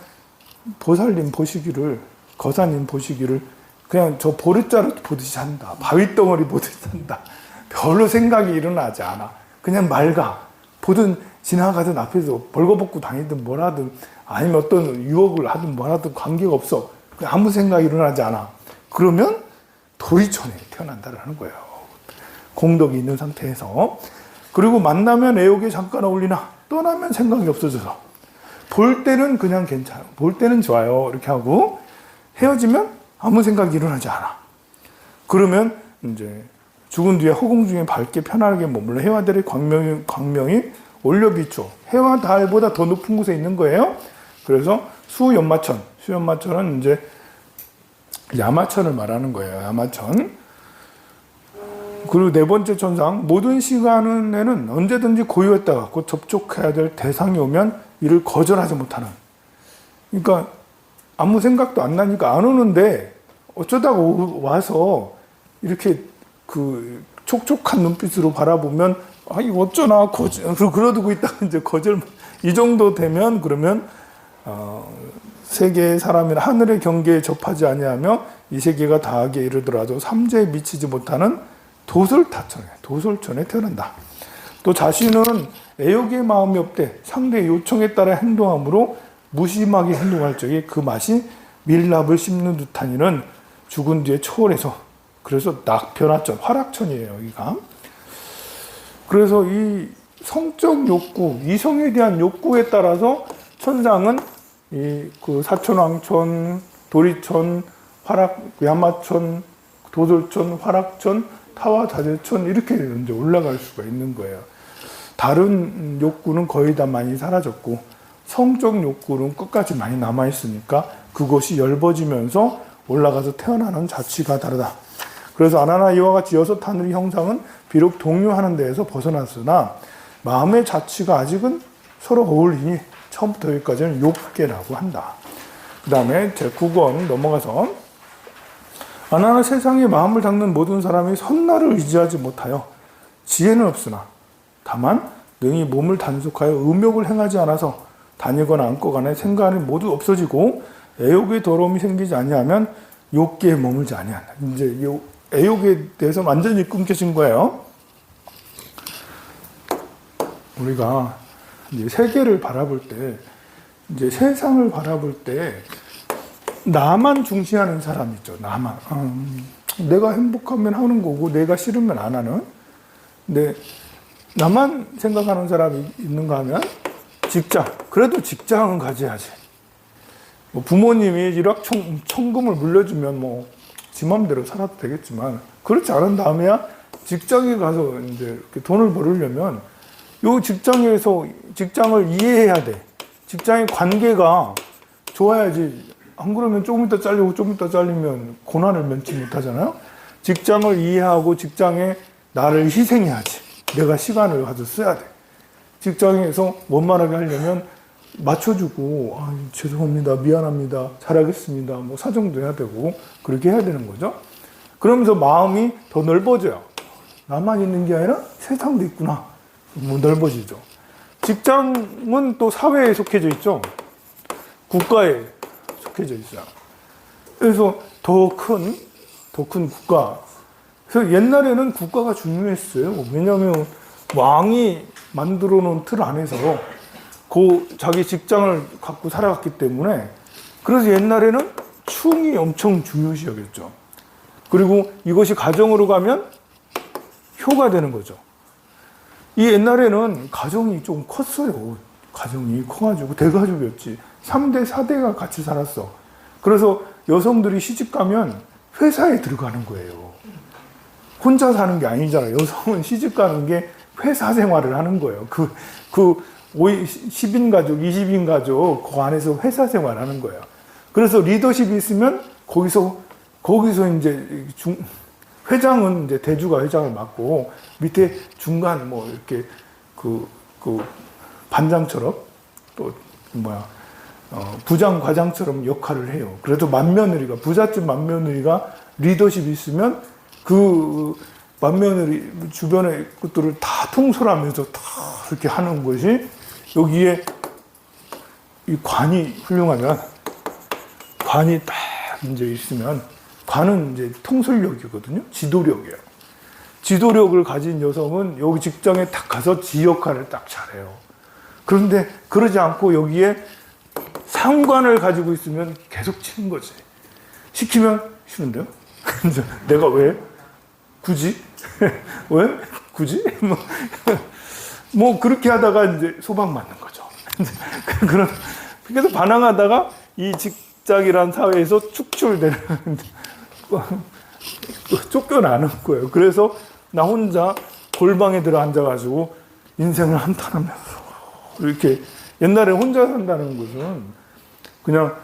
보살님 보시기를, 거사님 보시기를 그냥 저 보릿자루 보듯이 산다. 바위덩어리 보듯이 산다. 별로 생각이 일어나지 않아. 그냥 맑아. 지나가든 앞에서 벌거벗고 다니든 뭘 하든 아니면 어떤 유혹을 하든 뭘 하든 관계가 없어. 아무 생각이 일어나지 않아. 그러면 도리천에 태어난다라는 거예요. 공덕이 있는 상태에서. 그리고 만나면 애욕에 잠깐 어울리나 떠나면 생각이 없어져서 볼 때는 그냥 괜찮아. 볼 때는 좋아요. 이렇게 하고 헤어지면 아무 생각이 일어나지 않아. 그러면 이제 죽은 뒤에 허공 중에 밝게 편안하게 머물러 해와 달의 광명이 올려 비추어. 해와 달보다 더 높은 곳에 있는 거예요. 그래서 수연마천은 이제 야마천을 말하는 거예요. 야마천. 그리고 네 번째 천상, 모든 시간에는 언제든지 고요했다가 곧 접촉해야 될 대상이 오면 이를 거절하지 못하는. 그러니까 아무 생각도 안 나니까 안 오는데 어쩌다가 와서 이렇게 촉촉한 눈빛으로 바라보면 이거 어쩌나 그러두고 있다가 이제 거절. 이 정도 되면 그러면 세계의 사람이나 하늘의 경계에 접하지 아니하며 이 세계가 다하게 이르더라도 삼재에 미치지 못하는 도솔천에 태어난다. 또 자신은 애욕의 마음이 없되 상대의 요청에 따라 행동함으로 무심하게 행동할 적에 그 맛이 밀랍을 씹는 듯한 이는 죽은 뒤에 초월해서, 그래서 낙변화천, 화락천이에요, 여기가. 그래서 이 성적 욕구, 이성에 대한 욕구에 따라서 천상은 사천왕천, 도리천, 야마천, 도솔천, 화락천, 타와자재천 이렇게 이제 올라갈 수가 있는 거예요. 다른 욕구는 거의 다 많이 사라졌고 성적 욕구는 끝까지 많이 남아 있으니까 그것이 엷어지면서 올라가서 태어나는 자취가 다르다. 그래서 아나나 이와 같이 여섯 하늘의 형상은 비록 동요하는 데에서 벗어났으나 마음의 자취가 아직은 서로 어울리니 처음부터 여기까지는 욥계라고 한다. 그 다음에 제 9권 넘어가서 아나나 세상에 마음을 닦는 모든 사람이 선날을 의지하지 못하여 지혜는 없으나 다만 능히 몸을 단속하여 음욕을 행하지 않아서 다니거나 앉고 간에 생각이 모두 없어지고 애욕의 더러움이 생기지 아니하면 욥계에 머물지 아니한다. 이제 애욕에 대해서 완전히 끊겨진 거예요. 우리가 이제 세계를 바라볼 때, 이제 세상을 바라볼 때 나만 중시하는 사람 있죠. 나만. 내가 행복하면 하는 거고 내가 싫으면 안 하는. 근데 나만 생각하는 사람이 있는가 하면 직장. 그래도 직장은 가져야지. 뭐 부모님이 일확천금을 물려주면 뭐 지 맘대로 살아도 되겠지만 그렇지 않은 다음에야 직장에 가서 이제 이렇게 돈을 벌으려면 요 직장에서 직장을 이해해야 돼. 직장의 관계가 좋아야지. 안 그러면 조금 있다 잘리고 조금 있다 잘리면 고난을 면치 못하잖아요. 직장을 이해하고 직장에 나를 희생해야지. 내가 시간을 가서 써야 돼. 직장에서 원만하게 하려면 맞춰주고 죄송합니다, 미안합니다, 잘하겠습니다, 뭐 사정도 해야 되고 그렇게 해야 되는 거죠. 그러면서 마음이 더 넓어져요. 나만 있는 게 아니라 세상도 있구나. 뭐 넓어지죠. 직장은 또 사회에 속해져 있죠. 국가에 속해져 있어요. 그래서 더 큰 국가. 그래서 옛날에는 국가가 중요했어요. 왜냐하면 왕이 만들어 놓은 틀 안에서 자기 직장을 갖고 살아갔기 때문에. 그래서 옛날에는 충이 엄청 중요시 여겼죠. 그리고 이것이 가정으로 가면 효가 되는 거죠. 이 옛날에는 가정이 좀 컸어요. 가정이 커가지고 대가족이었지. 3대, 4대가 같이 살았어. 그래서 여성들이 시집 가면 회사에 들어가는 거예요. 혼자 사는 게 아니잖아요. 여성은 시집 가는 게 회사 생활을 하는 거예요. 10인 가족, 20인 가족, 그 안에서 회사 생활을 하는 거예요. 그래서 리더십이 있으면 거기서 이제 회장은 이제 대주가 회장을 맡고 밑에 중간 뭐 이렇게 그 반장처럼 또 부장 과장처럼 역할을 해요. 그래도 부잣집 맏며느리가 리더십이 있으면 그 맏며느리 주변의 것들을 다 통솔하면서 다 이렇게 하는 것이, 여기에 이 관이 훌륭하면, 관이 딱 이제 있으면, 관은 이제 통솔력이거든요. 지도력이에요. 지도력을 가진 여성은 여기 직장에 딱 가서 지 역할을 딱 잘해요. 그런데 그러지 않고 여기에 상관을 가지고 있으면 계속 치는 거지. 시키면 싫은데요? 내가 왜? 굳이? 왜? 굳이? 뭐 그렇게 하다가 이제 소방 맞는 거죠. 그래서 반항하다가 이 직장이란 사회에서 축출되는, 쫓겨나는 거예요. 그래서 나 혼자 골방에 들어 앉아가지고 인생을 한탄하면서 이렇게, 옛날에 혼자 산다는 것은 그냥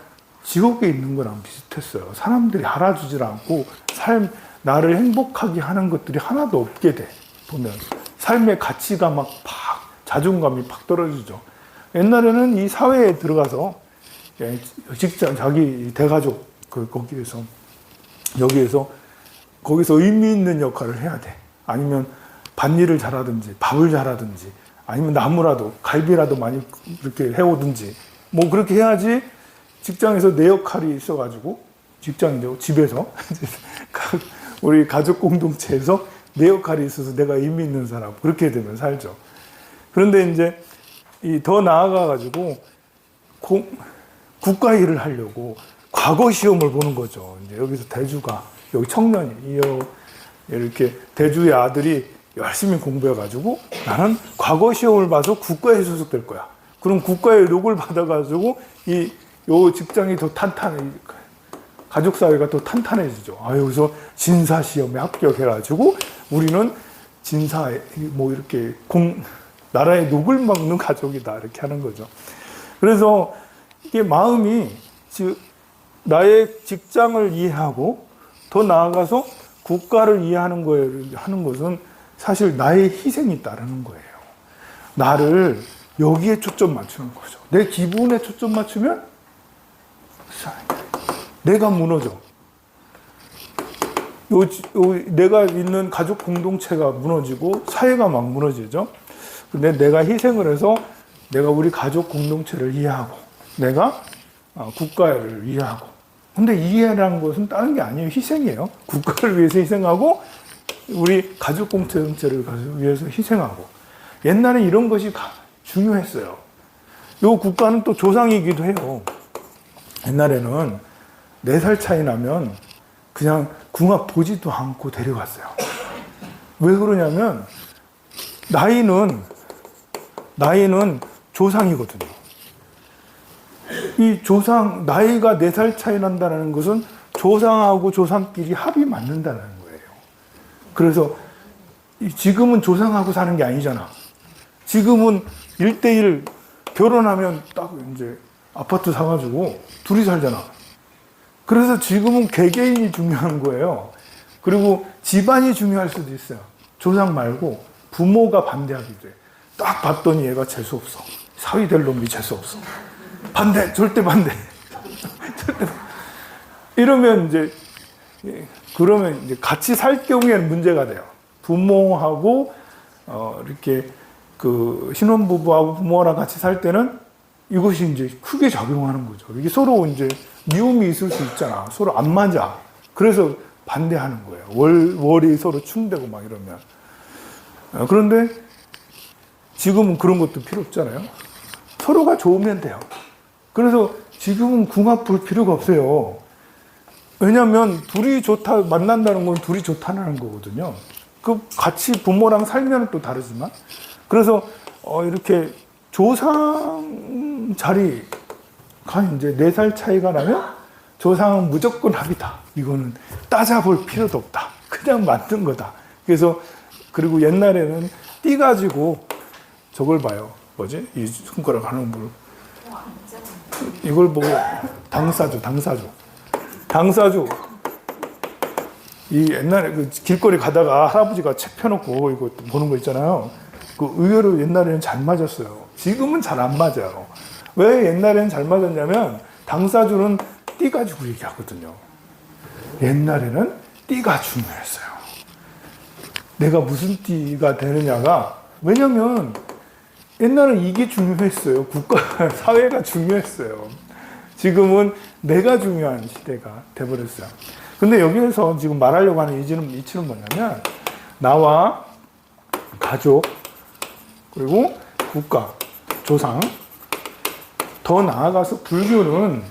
지옥에 있는 거랑 비슷했어요. 사람들이 알아주질 않고 나를 행복하게 하는 것들이 하나도 없게 돼. 보면 삶의 가치가 자존감이 팍 떨어지죠. 옛날에는 이 사회에 들어가서 직장, 자기 대가족 거기서 의미 있는 역할을 해야 돼. 아니면 밭일을 잘하든지 밥을 잘하든지 아니면 나무라도 갈비라도 많이 이렇게 해오든지 뭐 그렇게 해야지. 직장에서 내 역할이 있어가지고, 직장인데 집에서 우리 가족 공동체에서 내 역할이 있어서 내가 의미 있는 사람, 그렇게 되면 살죠. 그런데 이제 더 나아가가지고 국가 일을 하려고 과거 시험을 보는 거죠. 이제 여기서 대주가, 여기 청년이 이렇게 대주의 아들이 열심히 공부해가지고 나는 과거 시험을 봐서 국가에 소속될 거야. 그럼 국가의 녹을 받아가지고 요 직장이 더 가족 사회가 더 탄탄해지죠. 여기서 진사 시험에 합격해가지고 우리는 진사에 뭐 이렇게 나라의 녹을 먹는 가족이다, 이렇게 하는 거죠. 그래서 이게 마음이 나의 직장을 이해하고 더 나아가서 국가를 이해하는 거에 하는 것은 사실 나의 희생이 따르는 거예요. 나를 여기에 초점 맞추는 거죠. 내 기분에 초점 맞추면 내가 무너져. 내가 있는 가족 공동체가 무너지고 사회가 막 무너지죠. 근데 내가 희생을 해서 내가 우리 가족 공동체를 이해하고 내가 국가를 이해하고, 근데 이해라는 것은 다른 게 아니에요. 희생이에요. 국가를 위해서 희생하고 우리 가족 공동체를 위해서 희생하고. 옛날에 이런 것이 중요했어요. 요 국가는 또 조상이기도 해요. 옛날에는 4살 차이 나면 그냥 궁합 보지도 않고 데려갔어요. 왜 그러냐면 나이는 조상이거든요. 이 조상, 나이가 4살 차이 난다는 것은 조상하고 조상끼리 합이 맞는다는 거예요. 그래서 지금은 조상하고 사는 게 아니잖아. 지금은 1대1 결혼하면 딱 이제 아파트 사가지고 둘이 살잖아. 그래서 지금은 개개인이 중요한 거예요. 그리고 집안이 중요할 수도 있어요. 조상 말고 부모가 반대하기도 해. 딱 봤더니 얘가 재수없어. 사위 될 놈이 재수없어. 반대, 절대 반대. 절대. 이러면 그러면 이제 같이 살 경우에는 문제가 돼요. 부모하고, 이렇게 신혼부부하고 부모랑 같이 살 때는 이것이 이제 크게 작용하는 거죠. 이게 서로 이제 미움이 있을 수 있잖아. 서로 안 맞아. 그래서 반대하는 거예요. 월이 서로 충되고 막 이러면. 그런데 지금은 그런 것도 필요 없잖아요. 서로가 좋으면 돼요. 그래서 지금은 궁합 볼 필요가 없어요. 왜냐하면 둘이 좋다, 만난다는 건 둘이 좋다는 거거든요. 같이 부모랑 살면 또 다르지만. 그래서 이렇게 조상 자리가 이제 4살 차이가 나면 조상은 무조건 합이다. 이거는 따져볼 필요도 없다. 그냥 만든 거다. 그리고 옛날에는 띠 가지고 저걸 봐요. 뭐지? 이 손가락 하는 걸. 이걸 보고 당사주. 이 옛날에 길거리 가다가 할아버지가 책 펴놓고 이거 보는 거 있잖아요. 의외로 옛날에는 잘 맞았어요. 지금은 잘 안 맞아요. 왜 옛날에는 잘 맞았냐면 당사주는 띠 가지고 얘기하거든요. 옛날에는 띠가 중요했어요. 내가 무슨 띠가 되느냐가, 왜냐면 옛날은 이게 중요했어요. 국가, 사회가 중요했어요. 지금은 내가 중요한 시대가 돼버렸어요. 근데 여기에서 지금 말하려고 하는 이치는 뭐냐면 나와 가족, 그리고 국가, 조상, 더 나아가서 불교는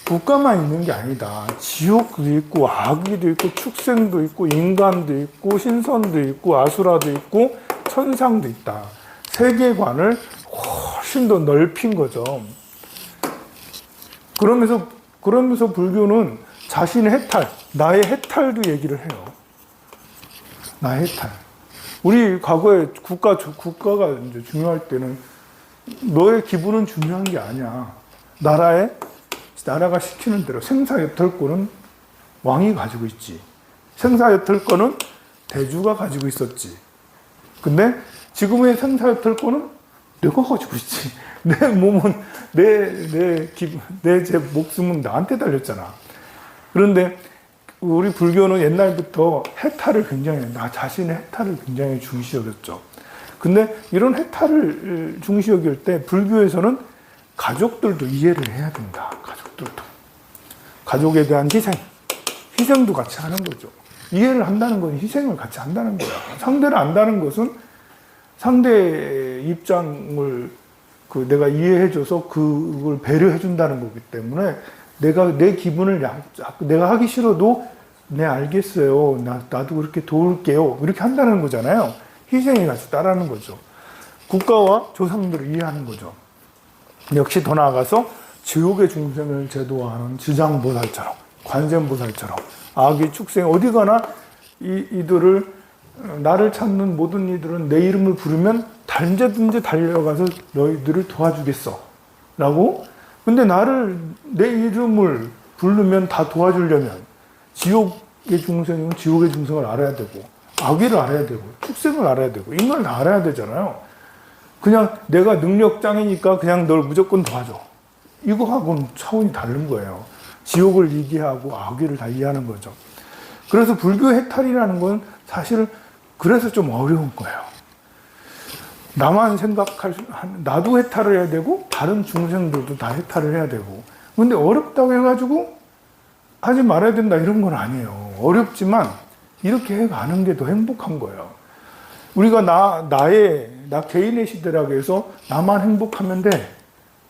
국가만 있는 게 아니다. 지옥도 있고 악귀도 있고 축생도 있고 인간도 있고 신선도 있고 아수라도 있고 천상도 있다. 세계관을 훨씬 더 넓힌 거죠. 그러면서 불교는 자신의 해탈, 나의 해탈도 얘기를 해요. 나의 해탈. 우리 과거에 국가가 이제 중요할 때는 너의 기분은 중요한 게 아니야. 나라가 시키는 대로 생사여탈권은 왕이 가지고 있지. 생사여탈권은 대주가 가지고 있었지. 근데 지금의 생사여탈권은 내가 가지고 있지. 내 몸은, 제 목숨은 나한테 달렸잖아. 그런데 우리 불교는 옛날부터 해탈을 나 자신의 해탈을 굉장히 중시 여겼죠. 근데 이런 해탈을 중시 여길 때 불교에서는 가족들도 이해를 해야 된다. 가족에 대한 희생도 같이 하는 거죠. 이해를 한다는 건 희생을 같이 한다는 거야. 상대를 안다는 것은 상대 입장을 내가 이해해줘서 그걸 배려해준다는 거기 때문에 내 기분을 내가 하기 싫어도 알겠어요. 나도 그렇게 도울게요. 이렇게 한다는 거잖아요. 희생이 같이 따르는 거죠. 국가와 조상들을 이해하는 거죠. 역시 더 나아가서 지옥의 중생을 제도하는 지장보살처럼, 관세음보살처럼, 악의 축생 어디 가나 이들을, 나를 찾는 모든 이들은 내 이름을 부르면 언제든지 달려가서 너희들을 도와주겠어 라고. 근데 내 이름을 부르면 다 도와주려면 지옥 중생이면 지옥의 중생을 알아야 되고, 악의를 알아야 되고, 축생을 알아야 되고, 인간을 다 알아야 되잖아요. 그냥 내가 능력장이니까 그냥 널 무조건 도와줘. 이거하고는 차원이 다른 거예요. 지옥을 이해하고 악의를 다 이해하는 거죠. 그래서 불교 해탈이라는 건 사실 그래서 좀 어려운 거예요. 나만 나도 해탈을 해야 되고, 다른 중생들도 다 해탈을 해야 되고. 근데 어렵다고 해가지고 하지 말아야 된다 이런 건 아니에요. 어렵지만 이렇게 해가는 게 더 행복한 거예요. 우리가 나 개인의 시대라고 해서 나만 행복하면 돼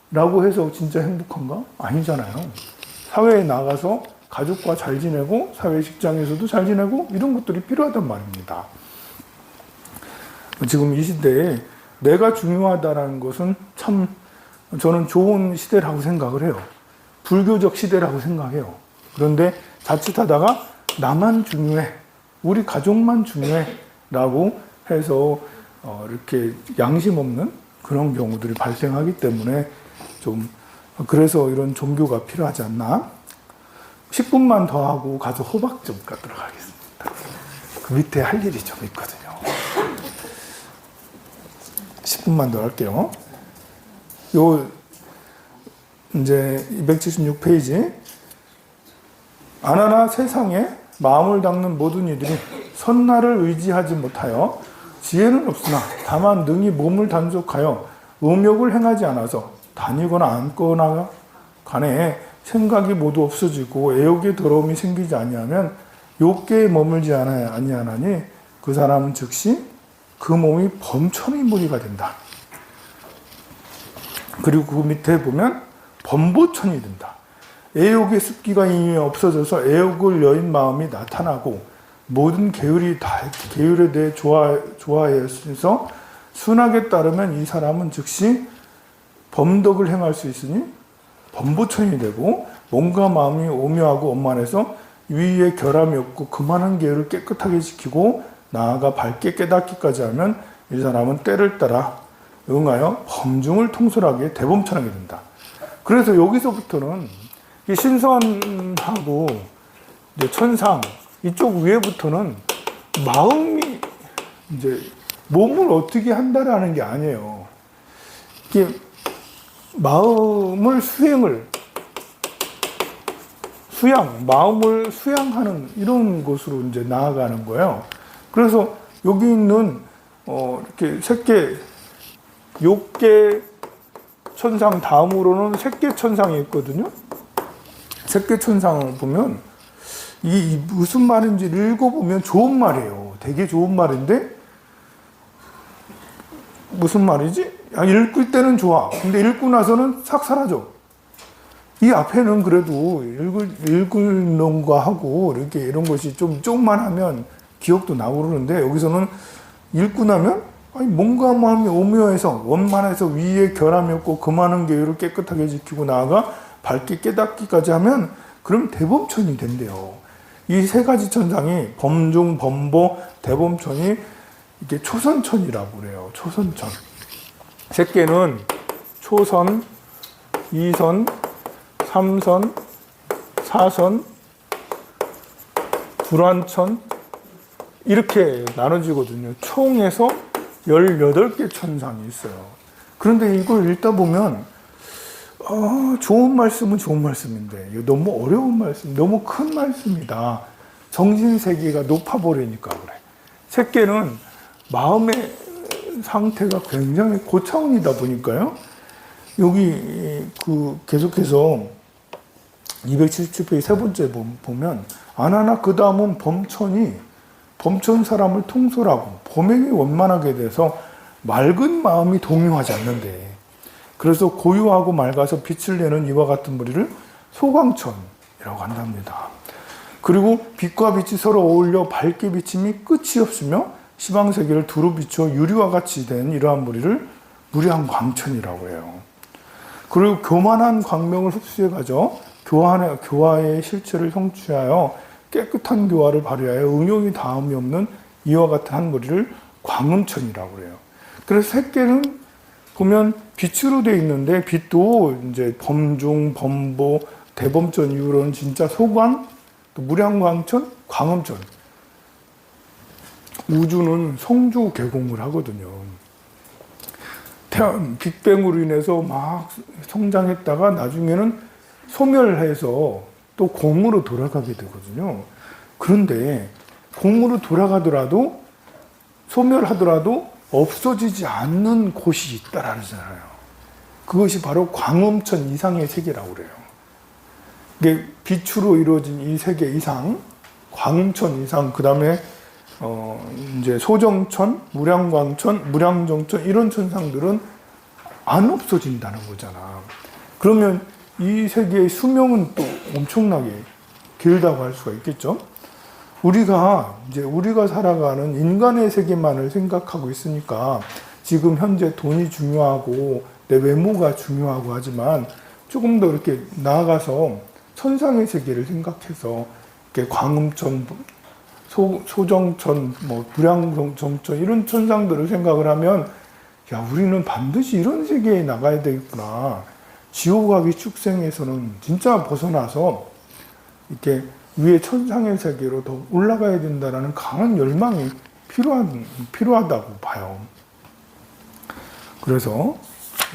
라고 해서 진짜 행복한가? 아니잖아요. 사회에 나가서 가족과 잘 지내고 사회 직장에서도 잘 지내고 이런 것들이 필요하단 말입니다. 지금 이 시대에 내가 중요하다는 것은 참 저는 좋은 시대라고 생각을 해요. 불교적 시대라고 생각해요. 그런데 자칫하다가 나만 중요해, 우리 가족만 중요해 라고 해서 이렇게 양심 없는 그런 경우들이 발생하기 때문에 좀 그래서 이런 종교가 필요하지 않나? 10분만 더 하고 가서 호박 좀 갖도록 하겠습니다. 그 밑에 할 일이 좀 있거든요. 10분만 더 할게요. 이제 276페이지. 아나나 세상에 마음을 닦는 모든 이들이 선날을 의지하지 못하여 지혜는 없으나 다만 능히 몸을 단속하여 음욕을 행하지 않아서 다니거나 앉거나 간에 생각이 모두 없어지고 애욕의 더러움이 생기지 아니하면 욕계에 머물지 아니하나니 그 사람은 즉시 그 몸이 범천의 무리가 된다. 그리고 그 밑에 보면 범보천이 된다. 애욕의 습기가 이미 없어져서 애욕을 여인 마음이 나타나고 모든 계율에 대해 좋아해서 순하게 따르면 이 사람은 즉시 범덕을 행할 수 있으니 범보천이 되고 몸과 마음이 오묘하고 원만해서 위에 결함이 없고 그만한 계율을 깨끗하게 지키고 나아가 밝게 깨닫기까지 하면 이 사람은 때를 따라 응하여 범중을 통솔하게 대범천하게 된다. 그래서 여기서부터는 신선하고 이제 천상 이쪽 위에부터는 마음이 이제 몸을 어떻게 한다라는 게 아니에요. 이게 마음을 마음을 수양하는 이런 곳으로 이제 나아가는 거예요. 그래서 여기 있는 이렇게 색계, 욕계 천상 다음으로는 색계 천상이 있거든요. 색계 천상을 보면 이 무슨 말인지 읽어보면 좋은 말이에요. 되게 좋은 말인데 무슨 말이지? 읽을 때는 좋아. 근데 읽고 나서는 싹 사라져. 이 앞에는 그래도 읽는 거 하고 이렇게 이런 것이 조금만 하면 기억도 나고 그러는데 여기서는 읽고 나면 몸과 마음이 오묘해서 원만해서 위에 결함이 없고 그만한 계율을 깨끗하게 지키고 나아가 밝게 깨닫기까지 하면 그럼 대범천이 된대요. 이 세 가지 천상이 범중, 범보, 대범천이 이게 초선천이라고 그래요. 초선천. 색계는 초선, 2선, 3선, 4선, 불환천 이렇게 나눠지거든요. 총에서 18개 천상이 있어요. 그런데 이걸 읽다 보면 좋은 말씀은 좋은 말씀인데 이거 너무 어려운 말씀, 너무 큰 말씀이다. 정신세계가 높아버리니까 그래. 색계는 마음의 상태가 굉장히 고차원이다 보니까요. 여기 계속해서 277페이지 세 번째 보면 아나나 그 다음은 범천 사람을 통솔하고 범행이 원만하게 돼서 맑은 마음이 동요하지 않는데 그래서 고요하고 맑아서 빛을 내는 이와 같은 무리를 소광천이라고 한답니다. 그리고 빛과 빛이 서로 어울려 밝게 비침이 끝이 없으며 시방세계를 두루 비추어 유리와 같이 된 이러한 무리를 무량한 광천이라고 해요. 그리고 교만한 광명을 흡수해 가져 교화의 실체를 성취하여 깨끗한 교화를 발휘하여 응용이 다음이 없는 이와 같은 한 무리를 광음천이라고 해요. 그래서 색계는 보면 빛으로 되어 있는데 빛도 이제 범중, 범보, 대범천 이후로는 진짜 소광, 또 무량광천, 광음천. 우주는 성주 개공을 하거든요. 빅뱅으로 인해서 막 성장했다가 나중에는 소멸해서 또 공으로 돌아가게 되거든요. 그런데 공으로 돌아가더라도 소멸하더라도 없어지지 않는 곳이 있다라는 거잖아요. 그것이 바로 광음천 이상의 세계라고 그래요. 이게 빛으로 이루어진 이 세계 이상, 광음천 이상, 그 다음에 이제 소정천, 무량광천, 무량정천 이런 천상들은 안 없어진다는 거잖아. 그러면 이 세계의 수명은 또 엄청나게 길다고 할 수가 있겠죠. 우리가 살아가는 인간의 세계만을 생각하고 있으니까 지금 현재 돈이 중요하고 내 외모가 중요하고 하지만 조금 더 이렇게 나아가서 천상의 세계를 생각해서 이렇게 광음천, 소정천, 무량정천 이런 천상들을 생각을 하면 야, 우리는 반드시 이런 세계에 나가야 되겠구나. 지옥하기 축생에서는 진짜 벗어나서 이렇게 위에 천상의 세계로 더 올라가야 된다는 강한 열망이 필요하다고 봐요. 그래서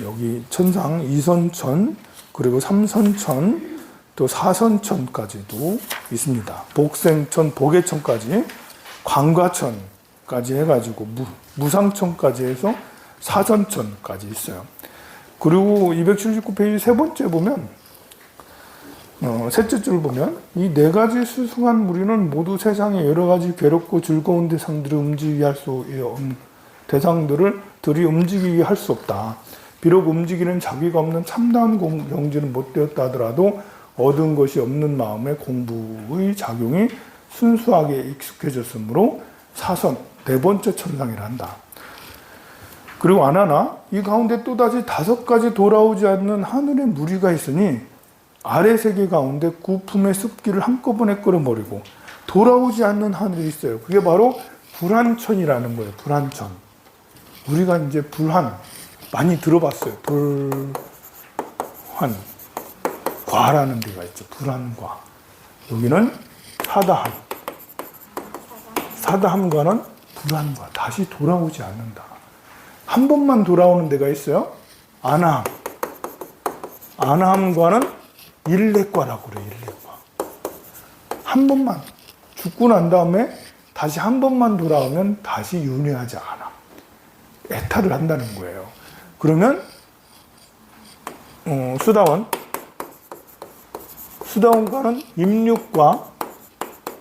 여기 천상 2선천, 그리고 3선천, 또 4선천까지도 있습니다. 복생천, 복예천까지, 광과천까지 해가지고 무상천까지 해서 4선천까지 있어요. 그리고 279페이지 세 번째 보면 셋째 줄 보면 이 네 가지 수승한 무리는 모두 세상에 여러 가지 괴롭고 즐거운 대상들을 움직이게 할 수 없다. 비록 움직이는 자기가 없는 참다운 경지는 못 되었다 하더라도 얻은 것이 없는 마음의 공부의 작용이 순수하게 익숙해졌으므로 사선, 네 번째 천상이라 한다. 그리고 아나나 이 가운데 또다시 5가지 돌아오지 않는 하늘의 무리가 있으니 아래 세계 가운데 구품의 습기를 한꺼번에 끌어버리고 돌아오지 않는 하늘이 있어요. 그게 바로 불한천이라는 거예요. 불한천. 우리가 이제 불한 많이 들어봤어요. 불한 과라는 데가 있죠. 불한과. 여기는 사다함. 사다함과는 불한과. 다시 돌아오지 않는다. 한 번만 돌아오는 데가 있어요. 아나함. 아나함과는 일례과라고 그래요. 일례과. 한 번만 죽고 난 다음에 다시 한 번만 돌아오면 다시 윤회하지 않아. 애탈을 한다는 거예요. 그러면 수다원과는 임육과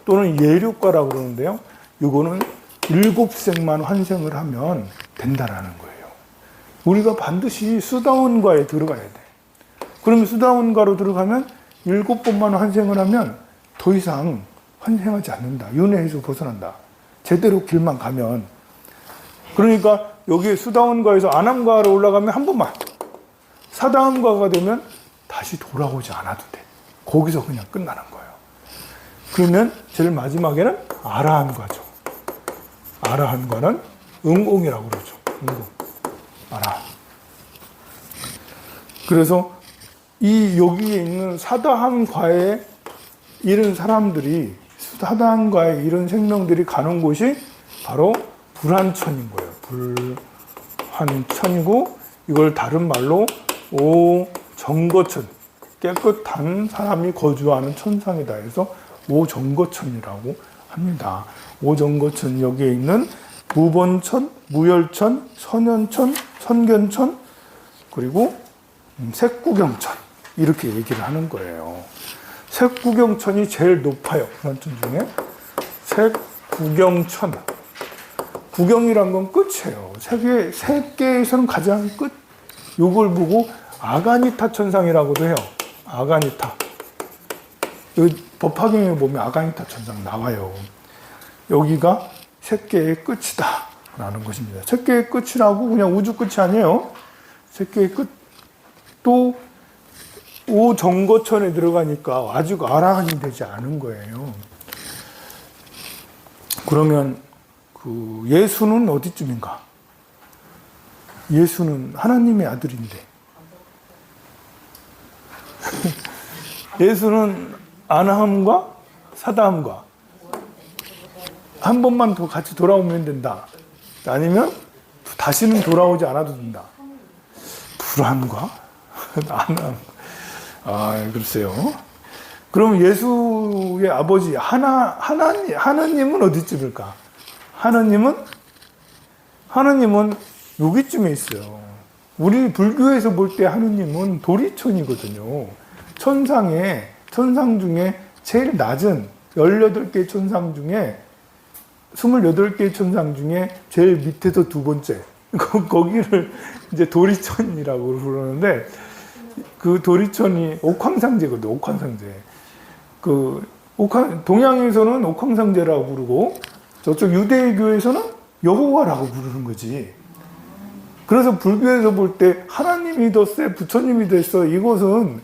또는 예육과라고 그러는데요. 이거는 7생만 환생을 하면 된다라는 거예요. 우리가 반드시 수다원과에 들어가야 돼. 그러면 수다원과로 들어가면 7번만 환생을 하면 더 이상 환생하지 않는다. 윤회에서 벗어난다. 제대로 길만 가면. 그러니까 여기 수다원과에서 안함과로 올라가면 한 번만. 사다함과가 되면 다시 돌아오지 않아도 돼. 거기서 그냥 끝나는 거예요. 그러면 제일 마지막에는 아라함과죠. 아라함과는 응공이라고 그러죠. 응공. 아라함. 그래서 여기에 있는 사다함과에 이런 사람들이, 사다함과에 이런 생명들이 가는 곳이 바로 불한천인 거예요. 불한천이고, 이걸 다른 말로 오정거천, 깨끗한 사람이 거주하는 천상이다 해서 오정거천이라고 합니다. 오정거천 여기에 있는 무번천, 무열천, 선현천, 선견천, 그리고 색구경천 이렇게 얘기를 하는 거예요. 색구경천이 제일 높아요. 불한천 중에. 색구경천. 구경이란 건 끝이에요. 세계에서는 가장 끝. 요걸 보고 아가니타 천상이라고도 해요. 아가니타. 여기 법화경에 보면 아가니타 천상 나와요. 여기가 세계의 끝이다 라는 것입니다. 세계의 끝이라고 그냥 우주 끝이 아니에요. 세계의 끝. 또 오정거천에 들어가니까 아직 아라한이 되지 않은 거예요. 그러면 그 예수는 어디쯤인가? 예수는 하나님의 아들인데 예수는 아나함과 사다함과 한 번만 더 같이 돌아오면 된다. 아니면 다시는 돌아오지 않아도 된다. 불안과 안함. 글쎄요. 그럼 예수의 아버지 하나님은 어디쯤일까? 하나님은 여기쯤에 있어요. 우리 불교에서 볼 때 하느님은 도리천이거든요. 천상 중에 제일 낮은 18개의 천상 중에 28개의 천상 중에 제일 밑에서 두 번째. 거기를 이제 도리천이라고 부르는데, 그 도리천이 옥황상제거든요. 옥황상제. 동양에서는 옥황상제라고 부르고, 저쪽 유대교에서는 여호와라고 부르는 거지. 그래서 불교에서 볼 때 하나님이 더 세, 부처님이 더 세, 이것은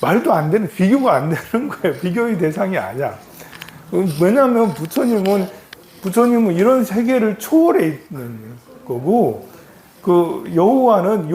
말도 안 되는, 비교가 안 되는 거예요. 비교의 대상이 아니야. 왜냐하면 부처님은 이런 세계를 초월해 있는 거고, 그 여호와는